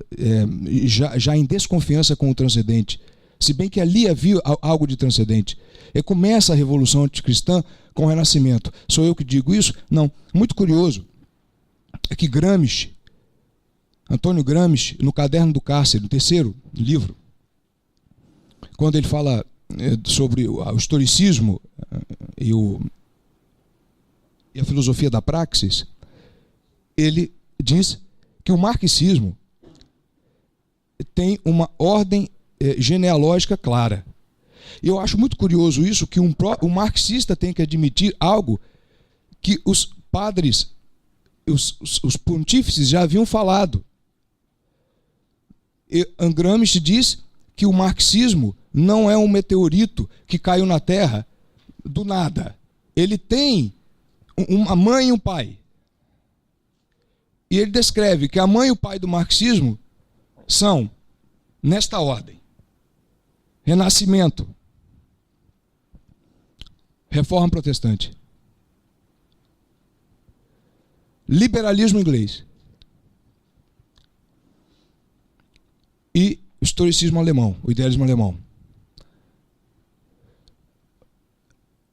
já em desconfiança com o transcendente, se bem que ali havia algo de transcendente. E começa a revolução anticristã com o renascimento. Sou eu que digo isso? Não. Muito curioso é que Gramsci, Antônio Gramsci, no Caderno do Cárcere, no terceiro livro, quando ele fala sobre o historicismo e a filosofia da praxis, ele diz que o marxismo tem uma ordem genealógica clara. E eu acho muito curioso isso, que o marxista tem que admitir algo que os padres, os pontífices já haviam falado. E Gramsci diz que o marxismo não é um meteorito que caiu na Terra do nada. Ele tem uma mãe e um pai. E ele descreve que a mãe e o pai do marxismo são, nesta ordem: Renascimento, Reforma Protestante, liberalismo inglês e historicismo alemão, o idealismo alemão.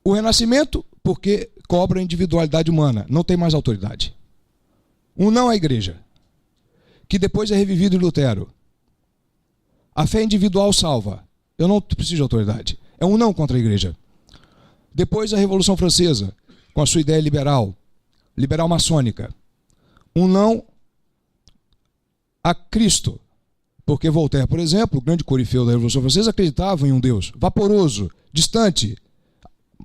O Renascimento, porque cobra a individualidade humana, não tem mais autoridade. Um não à igreja, que depois é revivido em Lutero. A fé individual salva. Eu não preciso de autoridade. É um não contra a igreja. Depois a Revolução Francesa, com a sua ideia liberal maçônica. Um não a Cristo. Porque Voltaire, por exemplo, o grande corifeu da Revolução Francesa, acreditava em um Deus vaporoso, distante,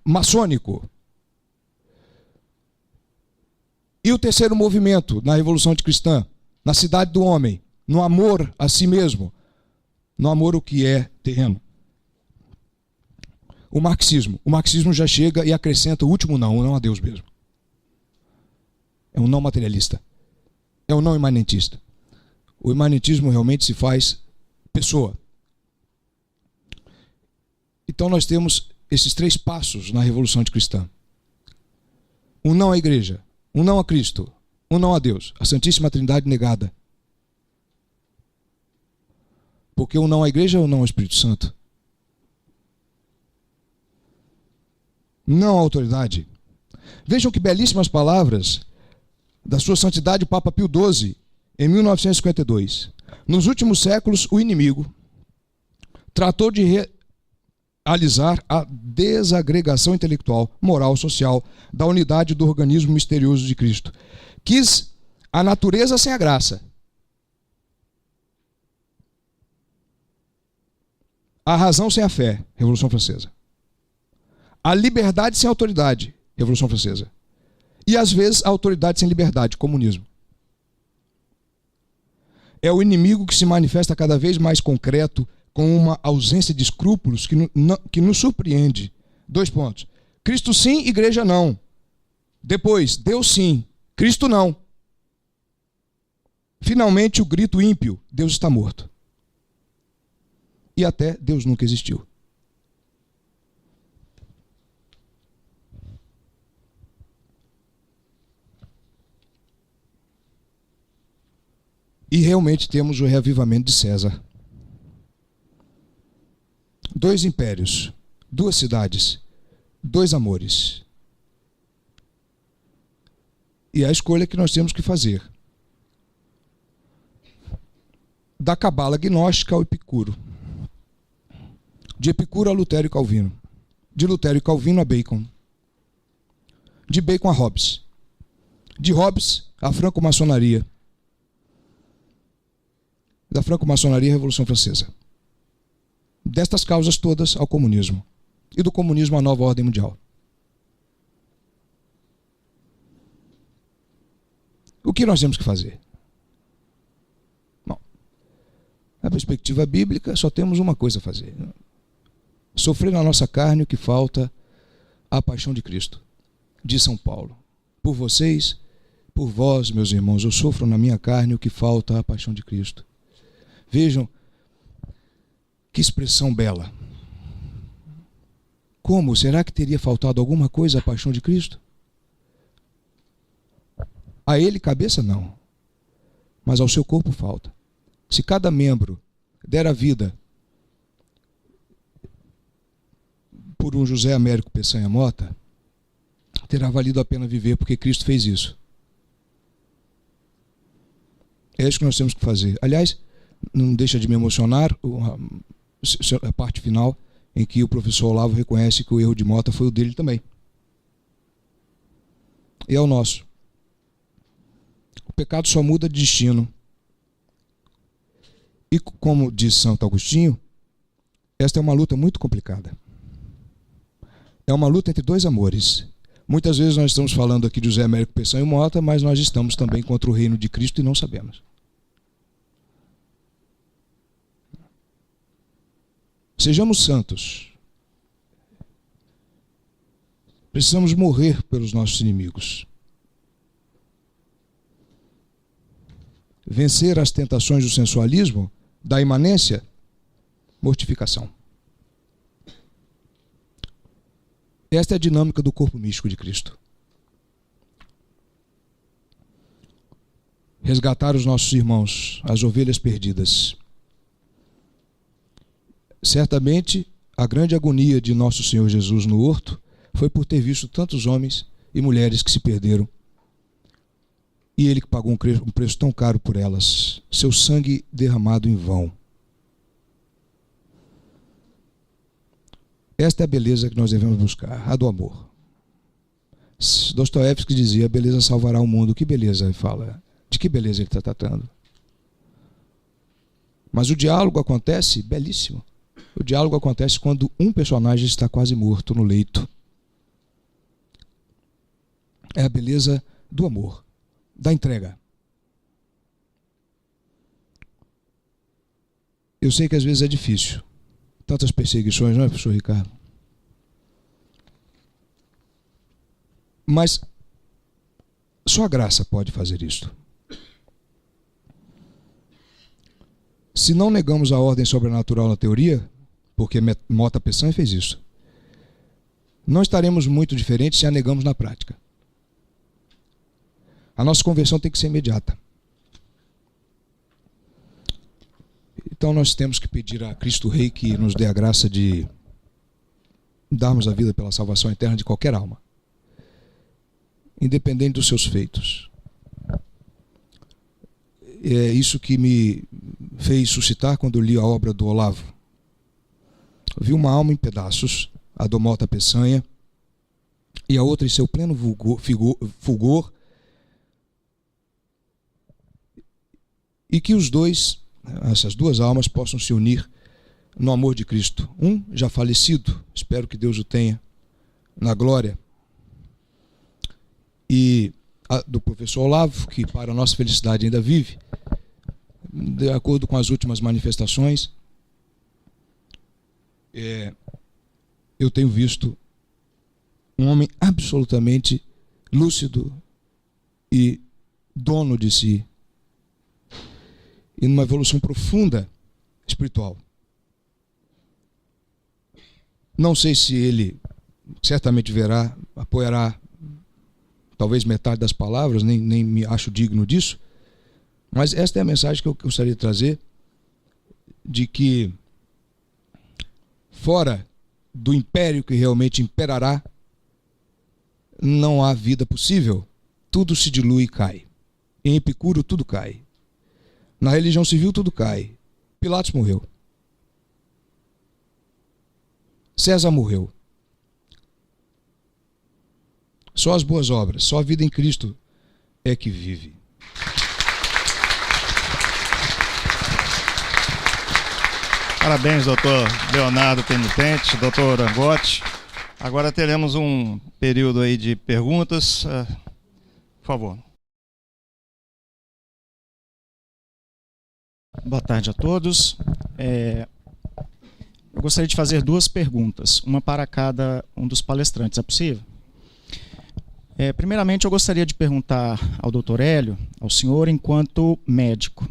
maçônico. E o terceiro movimento na Revolução Anticristã, na cidade do homem, no amor a si mesmo, no amor ao que é terreno. O marxismo já chega e acrescenta o último não, o não a Deus mesmo. É um não materialista. É um não imanentista. O imanentismo realmente se faz pessoa. Então nós temos esses três passos na Revolução Anticristã. Um não à igreja, um não a Cristo, um não a Deus, a Santíssima Trindade negada. Porque um não à igreja é um não ao Espírito Santo. Não à autoridade. Vejam que belíssimas palavras da sua santidade o Papa Pio XII, em 1952. Nos últimos séculos, o inimigo, tratou de realizar a desagregação intelectual, moral, social da unidade do organismo misterioso de Cristo. Quis a natureza sem a graça. A razão sem a fé, Revolução Francesa. A liberdade sem autoridade, Revolução Francesa. E, às vezes, a autoridade sem liberdade, comunismo. É o inimigo que se manifesta cada vez mais concreto, com uma ausência de escrúpulos que nos surpreende. 2 pontos. Cristo sim, igreja não. Depois, Deus sim, Cristo não. Finalmente, o grito ímpio, Deus está morto. E até Deus nunca existiu. E realmente temos o reavivamento de César. 2 impérios, 2 cidades, 2 amores. E a escolha que nós temos que fazer. Da cabala gnóstica ao Epicuro. De Epicuro a Lutério e Calvino. De Lutério e Calvino a Bacon. De Bacon a Hobbes. De Hobbes a franco-maçonaria. Da franco-maçonaria à Revolução Francesa. Destas causas todas ao comunismo. E do comunismo à nova ordem mundial. O que nós temos que fazer? Bom, na perspectiva bíblica, só temos uma coisa a fazer. Sofrer na nossa carne o que falta à paixão de Cristo. Diz São Paulo. Por vocês, por vós, meus irmãos, eu sofro na minha carne o que falta à paixão de Cristo. Vejam que expressão bela. Como? Será que teria faltado alguma coisa à paixão de Cristo? A ele cabeça não, mas ao seu corpo falta. Se cada membro der a vida por um José Américo Peçanha Mota, terá valido a pena viver, porque Cristo fez isso. É isso que nós temos que fazer. Aliás, não deixa de me emocionar a parte final, em que o professor Olavo reconhece que o erro de Mota foi o dele também. E é o nosso. O pecado só muda de destino. E como diz Santo Agostinho, esta é uma luta muito complicada. É uma luta entre 2 amores. Muitas vezes nós estamos falando aqui de José Américo Peçanha Mota, mas nós estamos também contra o reino de Cristo e não sabemos. Sejamos santos. Precisamos morrer pelos nossos inimigos. Vencer as tentações do sensualismo, da imanência, mortificação. Esta é a dinâmica do corpo místico de Cristo. Resgatar os nossos irmãos, as ovelhas perdidas. Certamente, a grande agonia de nosso Senhor Jesus no horto foi por ter visto tantos homens e mulheres que se perderam. E ele que pagou um preço tão caro por elas, seu sangue derramado em vão. Esta é a beleza que nós devemos buscar, a do amor. Dostoiévski dizia, a beleza salvará o mundo. Que beleza ele fala? De que beleza ele está tratando? Mas o diálogo acontece, belíssimo. O diálogo acontece quando um personagem está quase morto no leito. É a beleza do amor, da entrega. Eu sei que às vezes é difícil. Tantas perseguições, não é, professor Ricardo? Mas só a graça pode fazer isto. Se não negamos a ordem sobrenatural na teoria, porque Mota Peçanha fez isso, não estaremos muito diferentes se a negamos na prática. A nossa conversão tem que ser imediata. Então nós temos que pedir a Cristo Rei que nos dê a graça de darmos a vida pela salvação eterna de qualquer alma, independente dos seus feitos. É isso que me fez suscitar quando eu li a obra do Olavo. vi uma alma em pedaços, a do Mota Peçanha, e a outra em seu pleno fulgor, e que os dois, essas duas almas, possam se unir no amor de Cristo. Um já falecido, espero que Deus o tenha na glória, e do professor Olavo, que para a nossa felicidade ainda vive, de acordo com as últimas manifestações. Eu tenho visto um homem absolutamente lúcido e dono de si, e numa evolução profunda espiritual. Não sei se ele certamente verá, apoiará talvez metade das palavras, nem me acho digno disso, mas esta é a mensagem que eu gostaria de trazer, de que fora do império que realmente imperará, não há vida possível. Tudo se dilui e cai. Em Epicuro tudo cai. Na religião civil tudo cai. Pilatos morreu. César morreu. Só as boas obras, só a vida em Cristo é que vive. Parabéns, doutor Leonardo Penitente, doutor Angotti. Agora teremos um período aí de perguntas. Por favor. Boa tarde a todos. Eu gostaria de fazer duas perguntas, uma para cada um dos palestrantes. É possível? Primeiramente, eu gostaria de perguntar ao doutor Hélio, ao senhor, enquanto médico.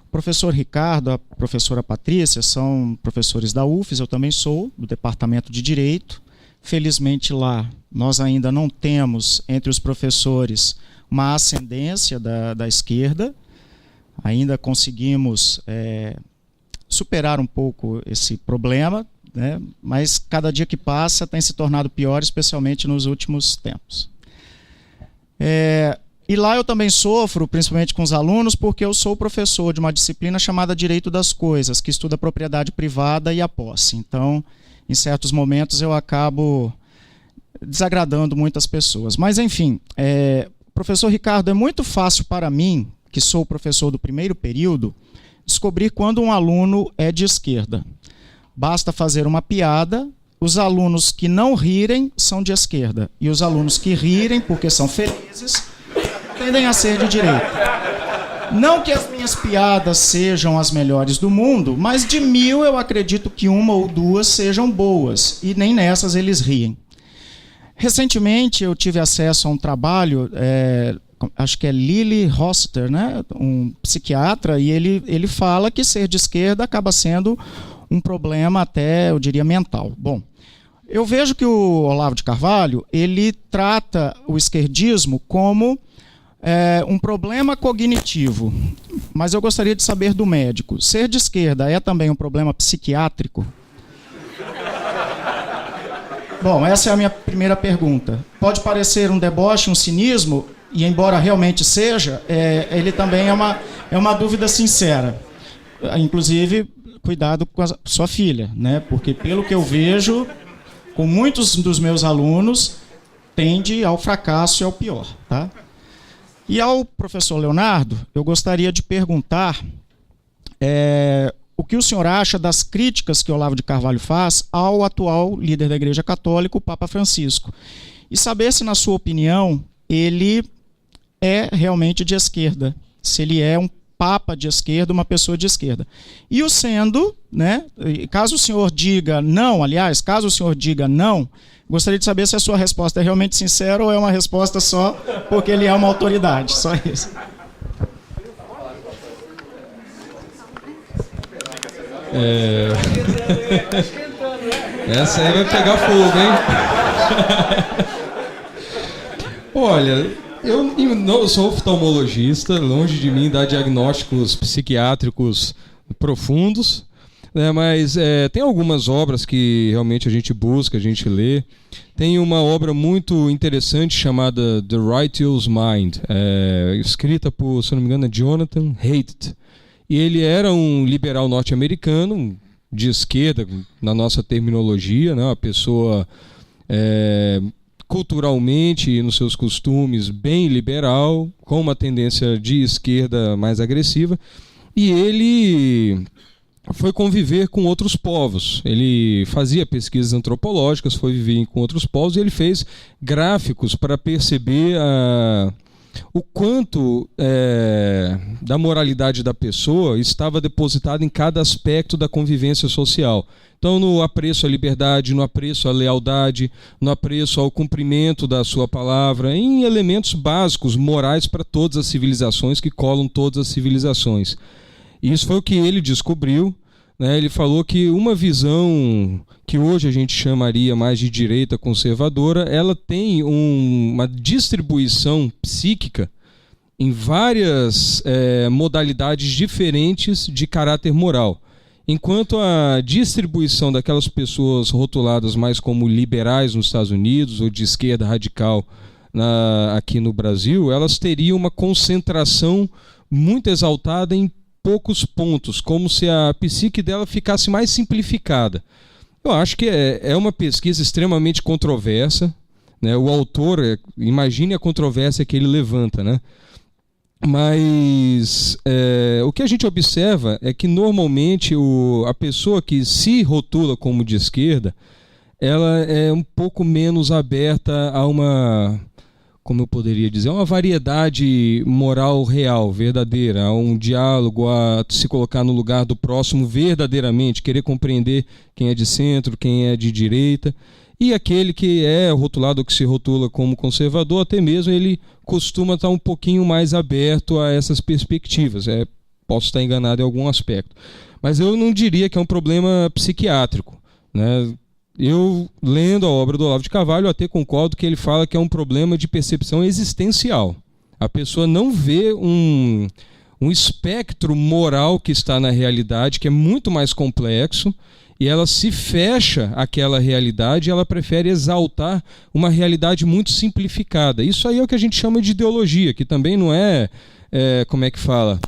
O professor Ricardo, a professora Patrícia são professores da UFES, eu também sou, do Departamento de Direito. Felizmente lá nós ainda não temos entre os professores uma ascendência da esquerda, ainda conseguimos superar um pouco esse problema, né? Mas cada dia que passa tem se tornado pior, especialmente nos últimos tempos. E lá eu também sofro, principalmente com os alunos, porque eu sou professor de uma disciplina chamada Direito das Coisas, que estuda a propriedade privada e a posse. Então, em certos momentos eu acabo desagradando muitas pessoas. Mas, enfim, professor Ricardo, é muito fácil para mim, que sou professor do primeiro período, descobrir quando um aluno é de esquerda. Basta fazer uma piada, os alunos que não rirem são de esquerda, e os alunos que rirem, porque são felizes, tendem a ser de direita. Não que as minhas piadas sejam as melhores do mundo, mas de 1000 eu acredito que 1 ou 2 sejam boas, e nem nessas eles riem. Recentemente eu tive acesso a um trabalho, acho que é Lili Rossiter, né? Um psiquiatra, e ele fala que ser de esquerda acaba sendo um problema até, eu diria, mental. Bom, eu vejo que o Olavo de Carvalho, ele trata o esquerdismo como um problema cognitivo, mas eu gostaria de saber do médico, ser de esquerda é também um problema psiquiátrico? Bom, essa é a minha primeira pergunta. Pode parecer um deboche, um cinismo, e embora realmente seja, ele também é uma dúvida sincera. Inclusive, cuidado com a sua filha, né? Porque pelo que eu vejo, com muitos dos meus alunos, tende ao fracasso e ao pior, tá? E ao professor Leonardo, eu gostaria de perguntar o que o senhor acha das críticas que Olavo de Carvalho faz ao atual líder da Igreja Católica, o Papa Francisco. E saber se, na sua opinião, ele é realmente de esquerda, se ele é um papa de esquerda, uma pessoa de esquerda. E o sendo, né, caso o senhor diga não, aliás, caso o senhor diga não, gostaria de saber se a sua resposta é realmente sincera ou é uma resposta só porque ele é uma autoridade, só isso. Essa aí vai pegar fogo, hein? Olha, eu não sou oftalmologista, longe de mim dar diagnósticos psiquiátricos profundos, né, mas tem algumas obras que realmente a gente busca, a gente lê. Tem uma obra muito interessante chamada The Righteous Mind, escrita por, se não me engano, Jonathan Haidt. E ele era um liberal norte-americano, de esquerda, na nossa terminologia, né? Uma pessoa culturalmente e nos seus costumes bem liberal, com uma tendência de esquerda mais agressiva, e ele foi conviver com outros povos. Ele fazia pesquisas antropológicas, foi viver com outros povos, e ele fez gráficos para perceber o quanto da moralidade da pessoa estava depositado em cada aspecto da convivência social. Então, no apreço à liberdade, no apreço à lealdade, no apreço ao cumprimento da sua palavra, em elementos básicos, morais para todas as civilizações, que colam todas as civilizações. E isso foi o que ele descobriu, né? Ele falou que uma visão que hoje a gente chamaria mais de direita conservadora, ela tem uma distribuição psíquica em várias modalidades diferentes de caráter moral. Enquanto a distribuição daquelas pessoas rotuladas mais como liberais nos Estados Unidos ou de esquerda radical aqui no Brasil, elas teriam uma concentração muito exaltada em poucos pontos, como se a psique dela ficasse mais simplificada. Eu acho que é uma pesquisa extremamente controversa, né? O autor, imagine a controvérsia que ele levanta, né? Mas o que a gente observa é que normalmente a pessoa que se rotula como de esquerda, ela é um pouco menos aberta a uma, como eu poderia dizer, uma variedade moral real, verdadeira, a um diálogo, a se colocar no lugar do próximo verdadeiramente, querer compreender quem é de centro, quem é de direita. E aquele que é rotulado, ou que se rotula como conservador, até mesmo ele costuma estar um pouquinho mais aberto a essas perspectivas. Posso estar enganado em algum aspecto. Mas eu não diria que é um problema psiquiátrico, né? Eu, lendo a obra do Olavo de Carvalho, até concordo que ele fala que é um problema de percepção existencial. A pessoa não vê um espectro moral que está na realidade, que é muito mais complexo, e ela se fecha àquela realidade e ela prefere exaltar uma realidade muito simplificada. Isso aí é o que a gente chama de ideologia, que também não como é que fala,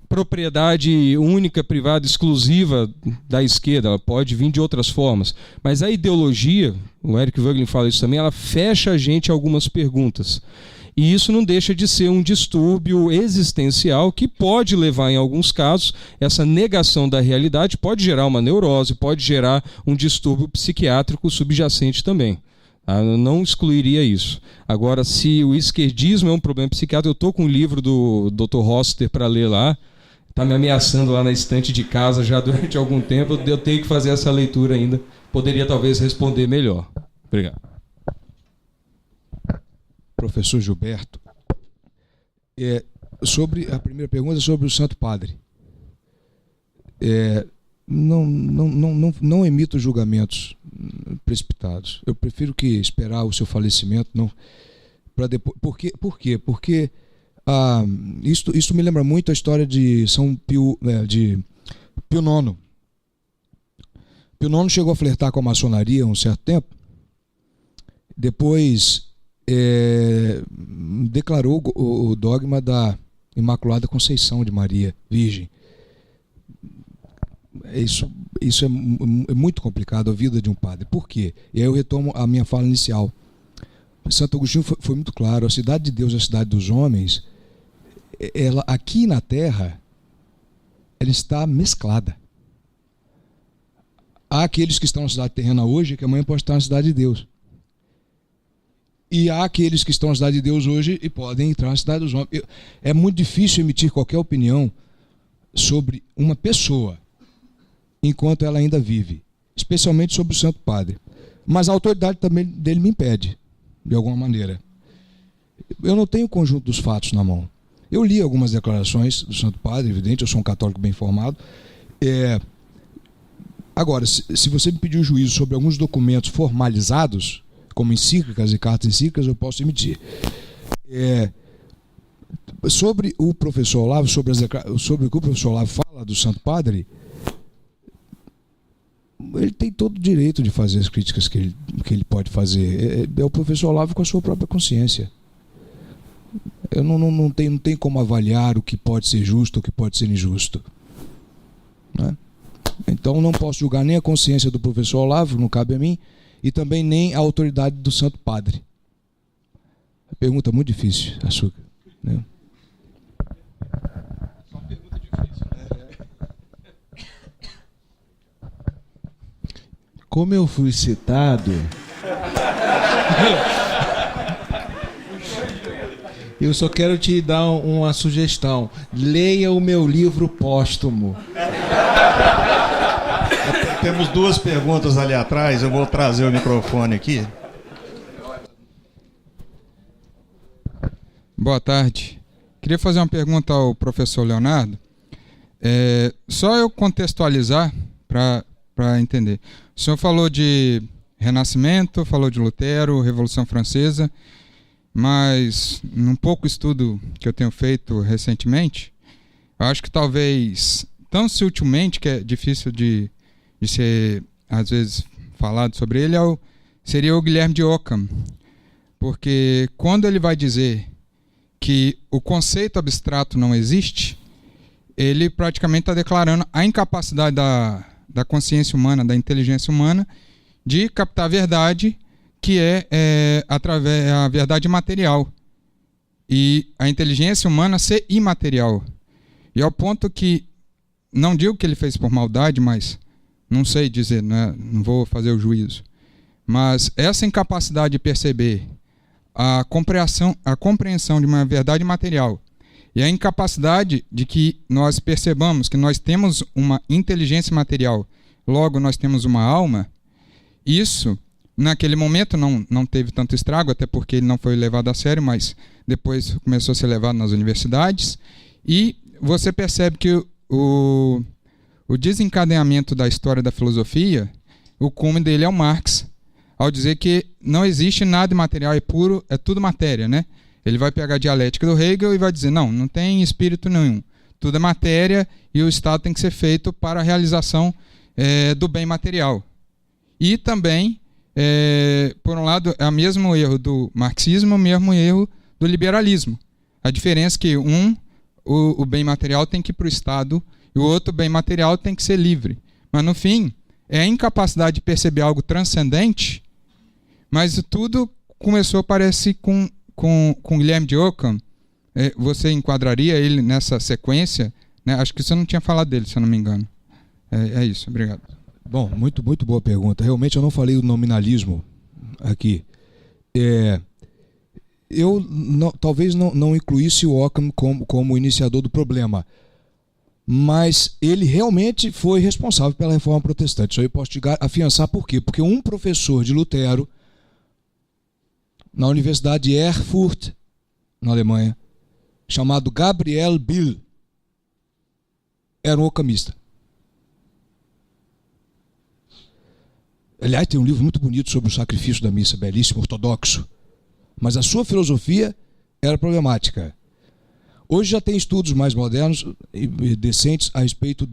propriedade única, privada, exclusiva da esquerda. Ela pode vir de outras formas. Mas a ideologia, o Eric Voegelin fala isso também, ela fecha a gente a algumas perguntas. E isso não deixa de ser um distúrbio existencial que pode levar, em alguns casos, essa negação da realidade pode gerar uma neurose, pode gerar um distúrbio psiquiátrico subjacente também. Eu não excluiria isso. Agora, se o esquerdismo é um problema psiquiátrico, eu estou com um livro do Dr. Roster para ler lá, está me ameaçando lá na estante de casa já durante algum tempo, eu tenho que fazer essa leitura ainda. Poderia talvez responder melhor. Obrigado. Professor Gilberto, sobre a primeira pergunta sobre o Santo Padre. Não emito julgamentos precipitados. Eu prefiro que esperar o seu falecimento, não, para depois. Por quê? Porque isso me lembra muito a história de São Pio, de Pio IX. Pio IX chegou a flertar com a maçonaria um certo tempo. Depois declarou o dogma da Imaculada Conceição de Maria, Virgem. Isso é muito complicado, a vida de um padre. Por quê? E aí eu retomo a minha fala inicial. Santo Agostinho foi muito claro: a cidade de Deus é a cidade dos homens. Ela, aqui na Terra, ela está mesclada. Há aqueles que estão na cidade terrena hoje que amanhã podem estar na cidade de Deus. E há aqueles que estão na cidade de Deus hoje e podem entrar na cidade dos homens. É muito difícil emitir qualquer opinião sobre uma pessoa enquanto ela ainda vive, especialmente sobre o Santo Padre. Mas a autoridade também dele me impede, de alguma maneira. Eu não tenho o conjunto dos fatos na mão. Eu li algumas declarações do Santo Padre, evidente, eu sou um católico bem informado. Agora, se você me pedir o juízo sobre alguns documentos formalizados, como encíclicas e cartas encíclicas, eu posso emitir. Sobre o professor Olavo, sobre o que o professor Olavo fala do Santo Padre, ele tem todo o direito de fazer as críticas que ele pode fazer. É o professor Olavo com a sua própria consciência. Eu não tenho como avaliar o que pode ser justo ou o que pode ser injusto. Né? Então não posso julgar nem a consciência do professor Olavo, não cabe a mim, e também nem a autoridade do Santo Padre. Pergunta muito difícil, Açúcar, né? Como eu fui citado, eu só quero te dar uma sugestão. Leia o meu livro póstumo. Temos duas perguntas ali atrás, eu vou trazer o microfone aqui. Boa tarde. Queria fazer uma pergunta ao professor Leonardo. Só eu contextualizar para entender. O senhor falou de Renascimento, falou de Lutero, Revolução Francesa, mas num pouco estudo que eu tenho feito recentemente, eu acho que talvez, tão sutilmente, que é difícil de ser, às vezes, falado sobre ele, seria o Guilherme de Ockham. Porque quando ele vai dizer que o conceito abstrato não existe, ele praticamente está declarando a incapacidade da consciência humana, da inteligência humana, de captar a verdade, que através a verdade material. E a inteligência humana ser imaterial. E ao ponto que, não digo que ele fez por maldade, mas não sei dizer, né? Não vou fazer o juízo. Mas essa incapacidade de perceber a compreensão de uma verdade material e a incapacidade de que nós percebamos que nós temos uma inteligência material, logo nós temos uma alma, isso, naquele momento, não teve tanto estrago, até porque ele não foi levado a sério, mas depois começou a ser levado nas universidades, e você percebe que o desencadeamento da história da filosofia, o cume dele é o Marx, ao dizer que não existe nada imaterial, é puro, é tudo matéria, né? Ele vai pegar a dialética do Hegel e vai dizer, não tem espírito nenhum. Tudo é matéria e o Estado tem que ser feito para a realização do bem material. E também, por um lado, é o mesmo erro do marxismo, o mesmo erro do liberalismo. A diferença é que o bem material tem que ir para o Estado e o outro bem material tem que ser livre. Mas, no fim, é a incapacidade de perceber algo transcendente, mas tudo começou, parece, com Guilherme de Ockham. Você enquadraria ele nessa sequência? Né? Acho que você não tinha falado dele, se eu não me engano. É isso, obrigado. Bom, muito boa pergunta. Realmente eu não falei do nominalismo aqui. Eu talvez não incluísse o Ockham como iniciador do problema, mas ele realmente foi responsável pela reforma protestante. Isso aí eu posso te afiançar por quê? Porque um professor de Lutero na Universidade de Erfurt, na Alemanha, chamado Gabriel Bill, era um occamista. Aliás, tem um livro muito bonito sobre o sacrifício da missa, belíssimo, ortodoxo. Mas a sua filosofia era problemática. Hoje já tem estudos mais modernos e decentes a respeito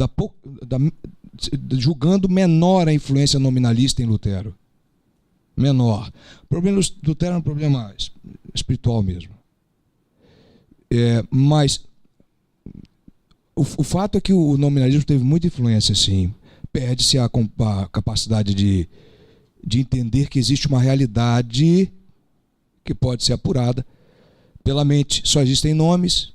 julgando menor a influência nominalista em Lutero. Menor. O problema do Lutero é um problema espiritual mesmo. Mas o fato é que o nominalismo teve muita influência, sim. Perde-se a capacidade de entender que existe uma realidade que pode ser apurada pela mente. Só existem nomes.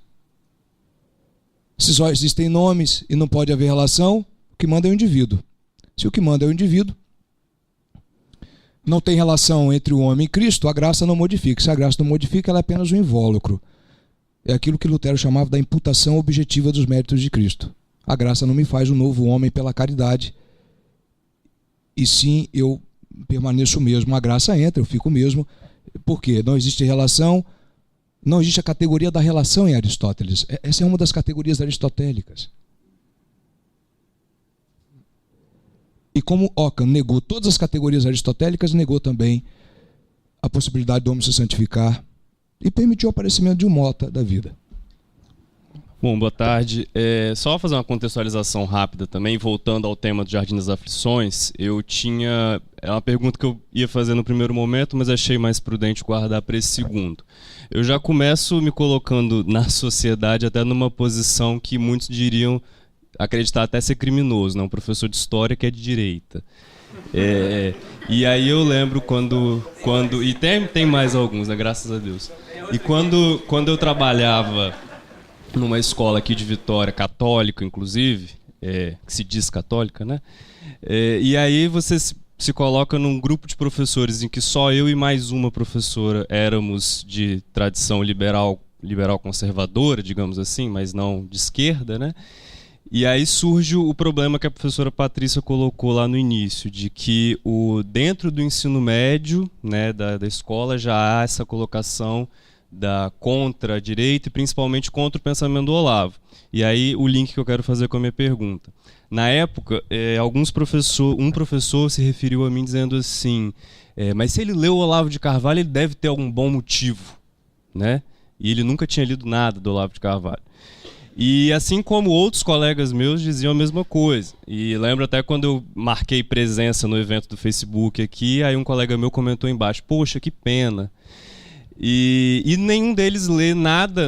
Se só existem nomes e não pode haver relação, o que manda é o indivíduo. Se o que manda é o indivíduo, não tem relação entre o homem e Cristo, a graça não modifica. Se a graça não modifica, ela é apenas um invólucro. É aquilo que Lutero chamava da imputação objetiva dos méritos de Cristo. A graça não me faz um novo homem pela caridade, e sim eu permaneço o mesmo. A graça entra, eu fico o mesmo. Por quê? Não existe relação, não existe a categoria da relação em Aristóteles. Essa é uma das categorias aristotélicas. E como Ockham negou todas as categorias aristotélicas, negou também a possibilidade do homem se santificar e permitiu o aparecimento de um mota da vida. Bom, boa tarde. Só fazer uma contextualização rápida também, voltando ao tema do Jardim das Aflições, é uma pergunta que eu ia fazer no primeiro momento, mas achei mais prudente guardar para esse segundo. Eu já começo me colocando na sociedade até numa posição que muitos diriam acreditar até ser criminoso, né? Um professor de história que é de direita. E aí eu lembro quando e tem mais alguns, né? Graças a Deus. E quando eu trabalhava numa escola aqui de Vitória, católica inclusive, que se diz católica, né? E aí você se coloca num grupo de professores em que só eu e mais uma professora éramos de tradição liberal conservadora, digamos assim, mas não de esquerda, né? E aí surge o problema que a professora Patrícia colocou lá no início, de que dentro do ensino médio, né, da escola, já há essa colocação contra a direita e principalmente contra o pensamento do Olavo. E aí o link que eu quero fazer com a minha pergunta. Na época, um professor se referiu a mim dizendo assim, mas se ele leu o Olavo de Carvalho, ele deve ter algum bom motivo, né? E ele nunca tinha lido nada do Olavo de Carvalho. E assim como outros colegas meus diziam a mesma coisa. E lembro até quando eu marquei presença no evento do Facebook aqui, aí um colega meu comentou embaixo, poxa, que pena. E nenhum deles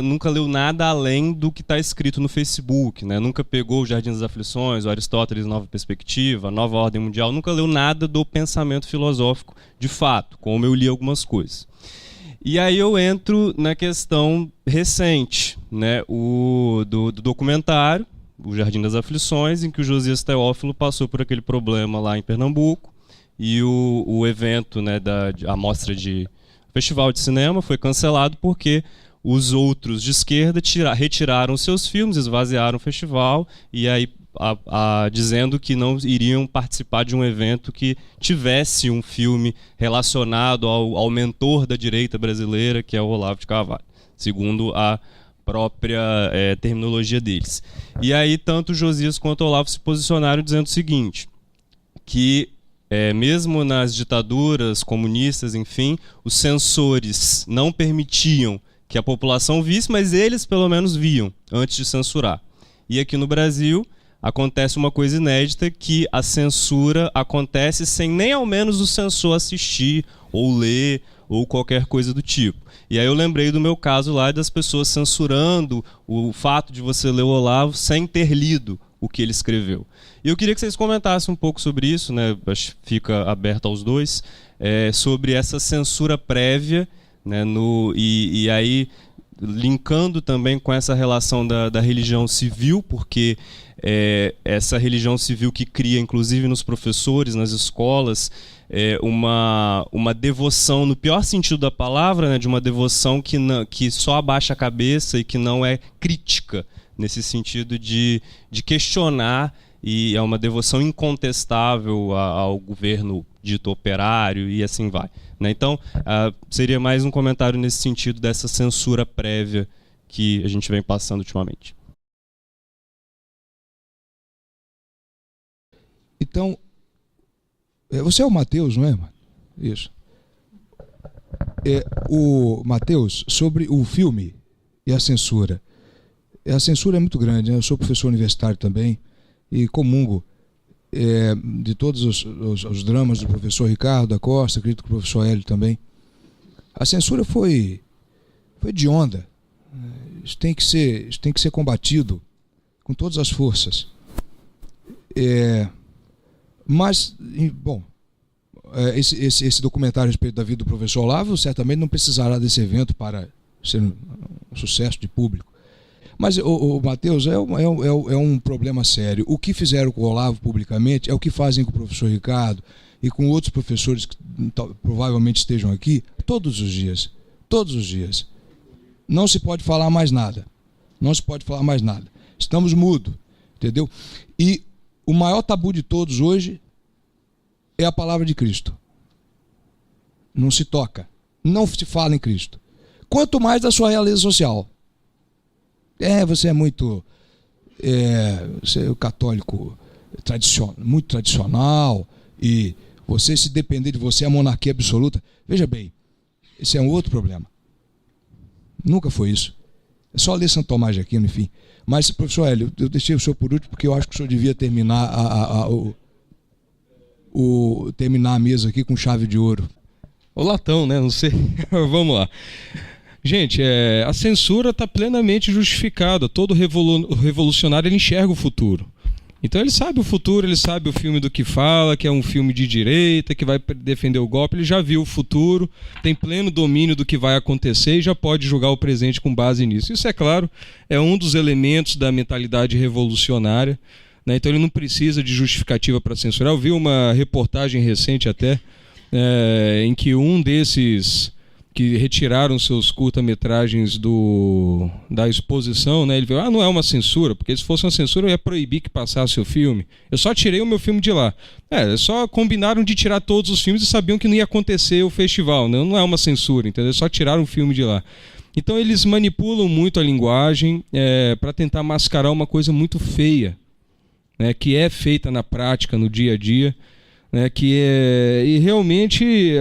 nunca leu nada além do que está escrito no Facebook, né? Nunca pegou o Jardim das Aflições, o Aristóteles Nova Perspectiva, a Nova Ordem Mundial, nunca leu nada do pensamento filosófico de fato, como eu li algumas coisas. E aí eu entro na questão recente, né, do documentário, o Jardim das Aflições, em que o Josias Teófilo passou por aquele problema lá em Pernambuco, e o evento, né, a mostra de festival de cinema foi cancelado porque os outros de esquerda retiraram seus filmes, esvaziaram o festival, e aí dizendo que não iriam participar de um evento que tivesse um filme relacionado ao mentor da direita brasileira, que é o Olavo de Carvalho, segundo a própria terminologia deles. E aí tanto o Josias quanto o Olavo se posicionaram dizendo o seguinte, que mesmo nas ditaduras comunistas, enfim, os censores não permitiam que a população visse, mas eles pelo menos viam antes de censurar. E aqui no Brasil acontece uma coisa inédita, que a censura acontece sem nem ao menos o censor assistir ou ler ou qualquer coisa do tipo. E aí eu lembrei do meu caso lá das pessoas censurando o fato de você ler o Olavo sem ter lido o que ele escreveu. E eu queria que vocês comentassem um pouco sobre isso, né? Acho que fica aberto aos dois, sobre essa censura prévia, né? E aí linkando também com essa relação da religião civil, porque essa religião civil que cria, inclusive nos professores, nas escolas, uma devoção, no pior sentido da palavra, né, de uma devoção que só abaixa a cabeça e que não é crítica, nesse sentido de questionar, e é uma devoção incontestável ao governo dito operário e assim vai, né? Então, seria mais um comentário nesse sentido dessa censura prévia que a gente vem passando ultimamente. Então, você é o Matheus, não é, mano? Isso. O Matheus, sobre o filme e a censura. A censura é muito grande, né? Eu sou professor universitário também e comungo de todos os dramas do professor Ricardo da Costa, acredito que o professor Hélio também. A censura foi hedionda. Isso tem que ser combatido com todas as forças. Mas, bom, esse documentário a respeito da vida do professor Olavo certamente não precisará desse evento para ser um sucesso de público. Mas, o Matheus, é um problema sério. O que fizeram com o Olavo publicamente é o que fazem com o professor Ricardo e com outros professores que provavelmente estejam aqui todos os dias. Todos os dias. Não se pode falar mais nada. Não se pode falar mais nada. Estamos mudos, entendeu? E o maior tabu de todos hoje é a palavra de Cristo. Não se toca. Não se fala em Cristo. Quanto mais da sua realeza social. Você é muito você é católico muito tradicional e você, se depender de você, a monarquia absoluta. Veja bem, esse é um outro problema. Nunca foi isso. É só ler Santo Tomás de Aquino, enfim. Mas, professor Hélio, eu deixei o senhor por último porque eu acho que o senhor devia terminar terminar a mesa aqui com chave de ouro. O latão, né? Não sei. Vamos lá. Gente, a censura está plenamente justificada. Todo revolucionário ele enxerga o futuro. Então ele sabe o futuro, ele sabe o filme do que fala, que é um filme de direita, que vai defender o golpe, ele já viu o futuro, tem pleno domínio do que vai acontecer e já pode julgar o presente com base nisso. Isso, é claro, é um dos elementos da mentalidade revolucionária, né? Então ele não precisa de justificativa para censurar. Eu vi uma reportagem recente até, em que um desses que retiraram seus curta-metragens da exposição, né? Ele viu, não é uma censura, porque se fosse uma censura eu ia proibir que passasse o filme. Eu só tirei o meu filme de lá. Só combinaram de tirar todos os filmes e sabiam que não ia acontecer o festival, né? Não é uma censura, entendeu? Só tiraram o filme de lá. Então eles manipulam muito a linguagem para tentar mascarar uma coisa muito feia, né? Que é feita na prática, no dia a dia, né? E realmente...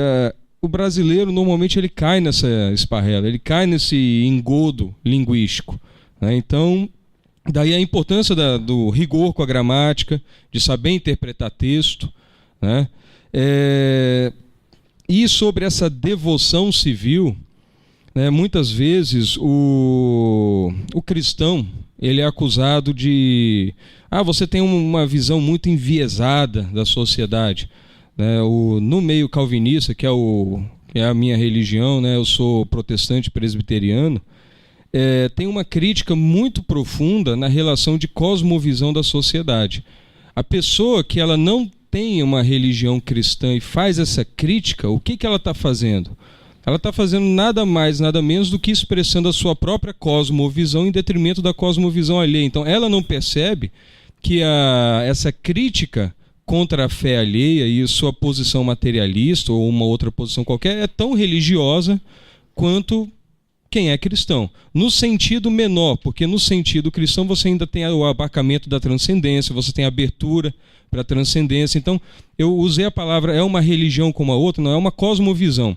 o brasileiro normalmente ele cai nessa esparrela, ele cai nesse engodo linguístico, né? Então, daí a importância do rigor com a gramática, de saber interpretar texto, né? E sobre essa devoção civil, né, muitas vezes o cristão ele é acusado de você tem uma visão muito enviesada da sociedade. No meio calvinista, que é a minha religião, né, eu sou protestante presbiteriano, tem uma crítica muito profunda na relação de cosmovisão da sociedade. A pessoa que ela não tem uma religião cristã e faz essa crítica, o que ela está fazendo? Ela está fazendo nada mais, nada menos do que expressando a sua própria cosmovisão em detrimento da cosmovisão alheia. Então ela não percebe que essa crítica contra a fé alheia e sua posição materialista ou uma outra posição qualquer é tão religiosa quanto quem é cristão. No sentido menor, porque no sentido cristão você ainda tem o abarcamento da transcendência, você tem abertura para a transcendência. Então, eu usei a palavra é uma religião como a outra, não é uma cosmovisão,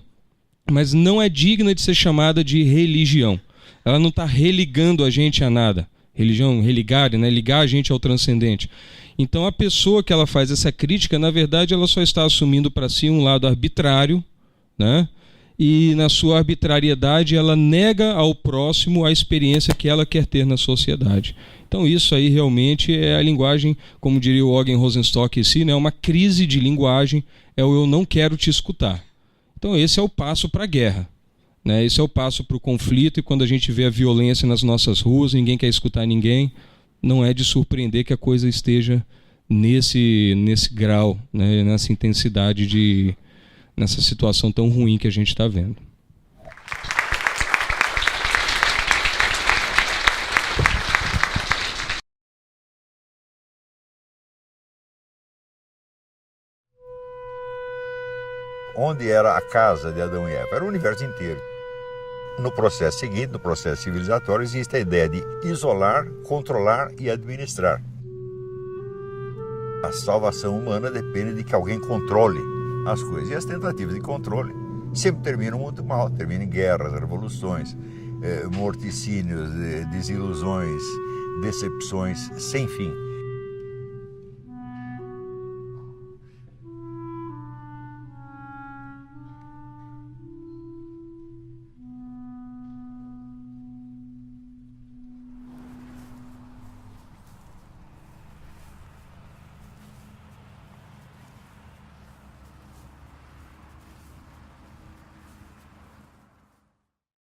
mas não é digna de ser chamada de religião. Ela não está religando a gente a nada. Religião, religar, né? Ligar a gente ao transcendente. Então a pessoa que ela faz essa crítica, na verdade, ela só está assumindo para si um lado arbitrário, né? E na sua arbitrariedade ela nega ao próximo a experiência que ela quer ter na sociedade. Então isso aí realmente é a linguagem, como diria o Eugen Rosenstock em si, né? Uma crise de linguagem, é o eu não quero te escutar. Então esse é o passo para a guerra, né? Esse é o passo para o conflito, e quando a gente vê a violência nas nossas ruas, ninguém quer escutar ninguém, não é de surpreender que a coisa esteja nesse grau, né? Nessa intensidade, nessa situação tão ruim que a gente está vendo. Onde era a casa de Adão e Eva? Era o universo inteiro. No processo seguinte, no processo civilizatório, existe a ideia de isolar, controlar e administrar. A salvação humana depende de que alguém controle as coisas. E as tentativas de controle sempre terminam muito mal. Terminam em guerras, revoluções, morticínios, desilusões, decepções sem fim.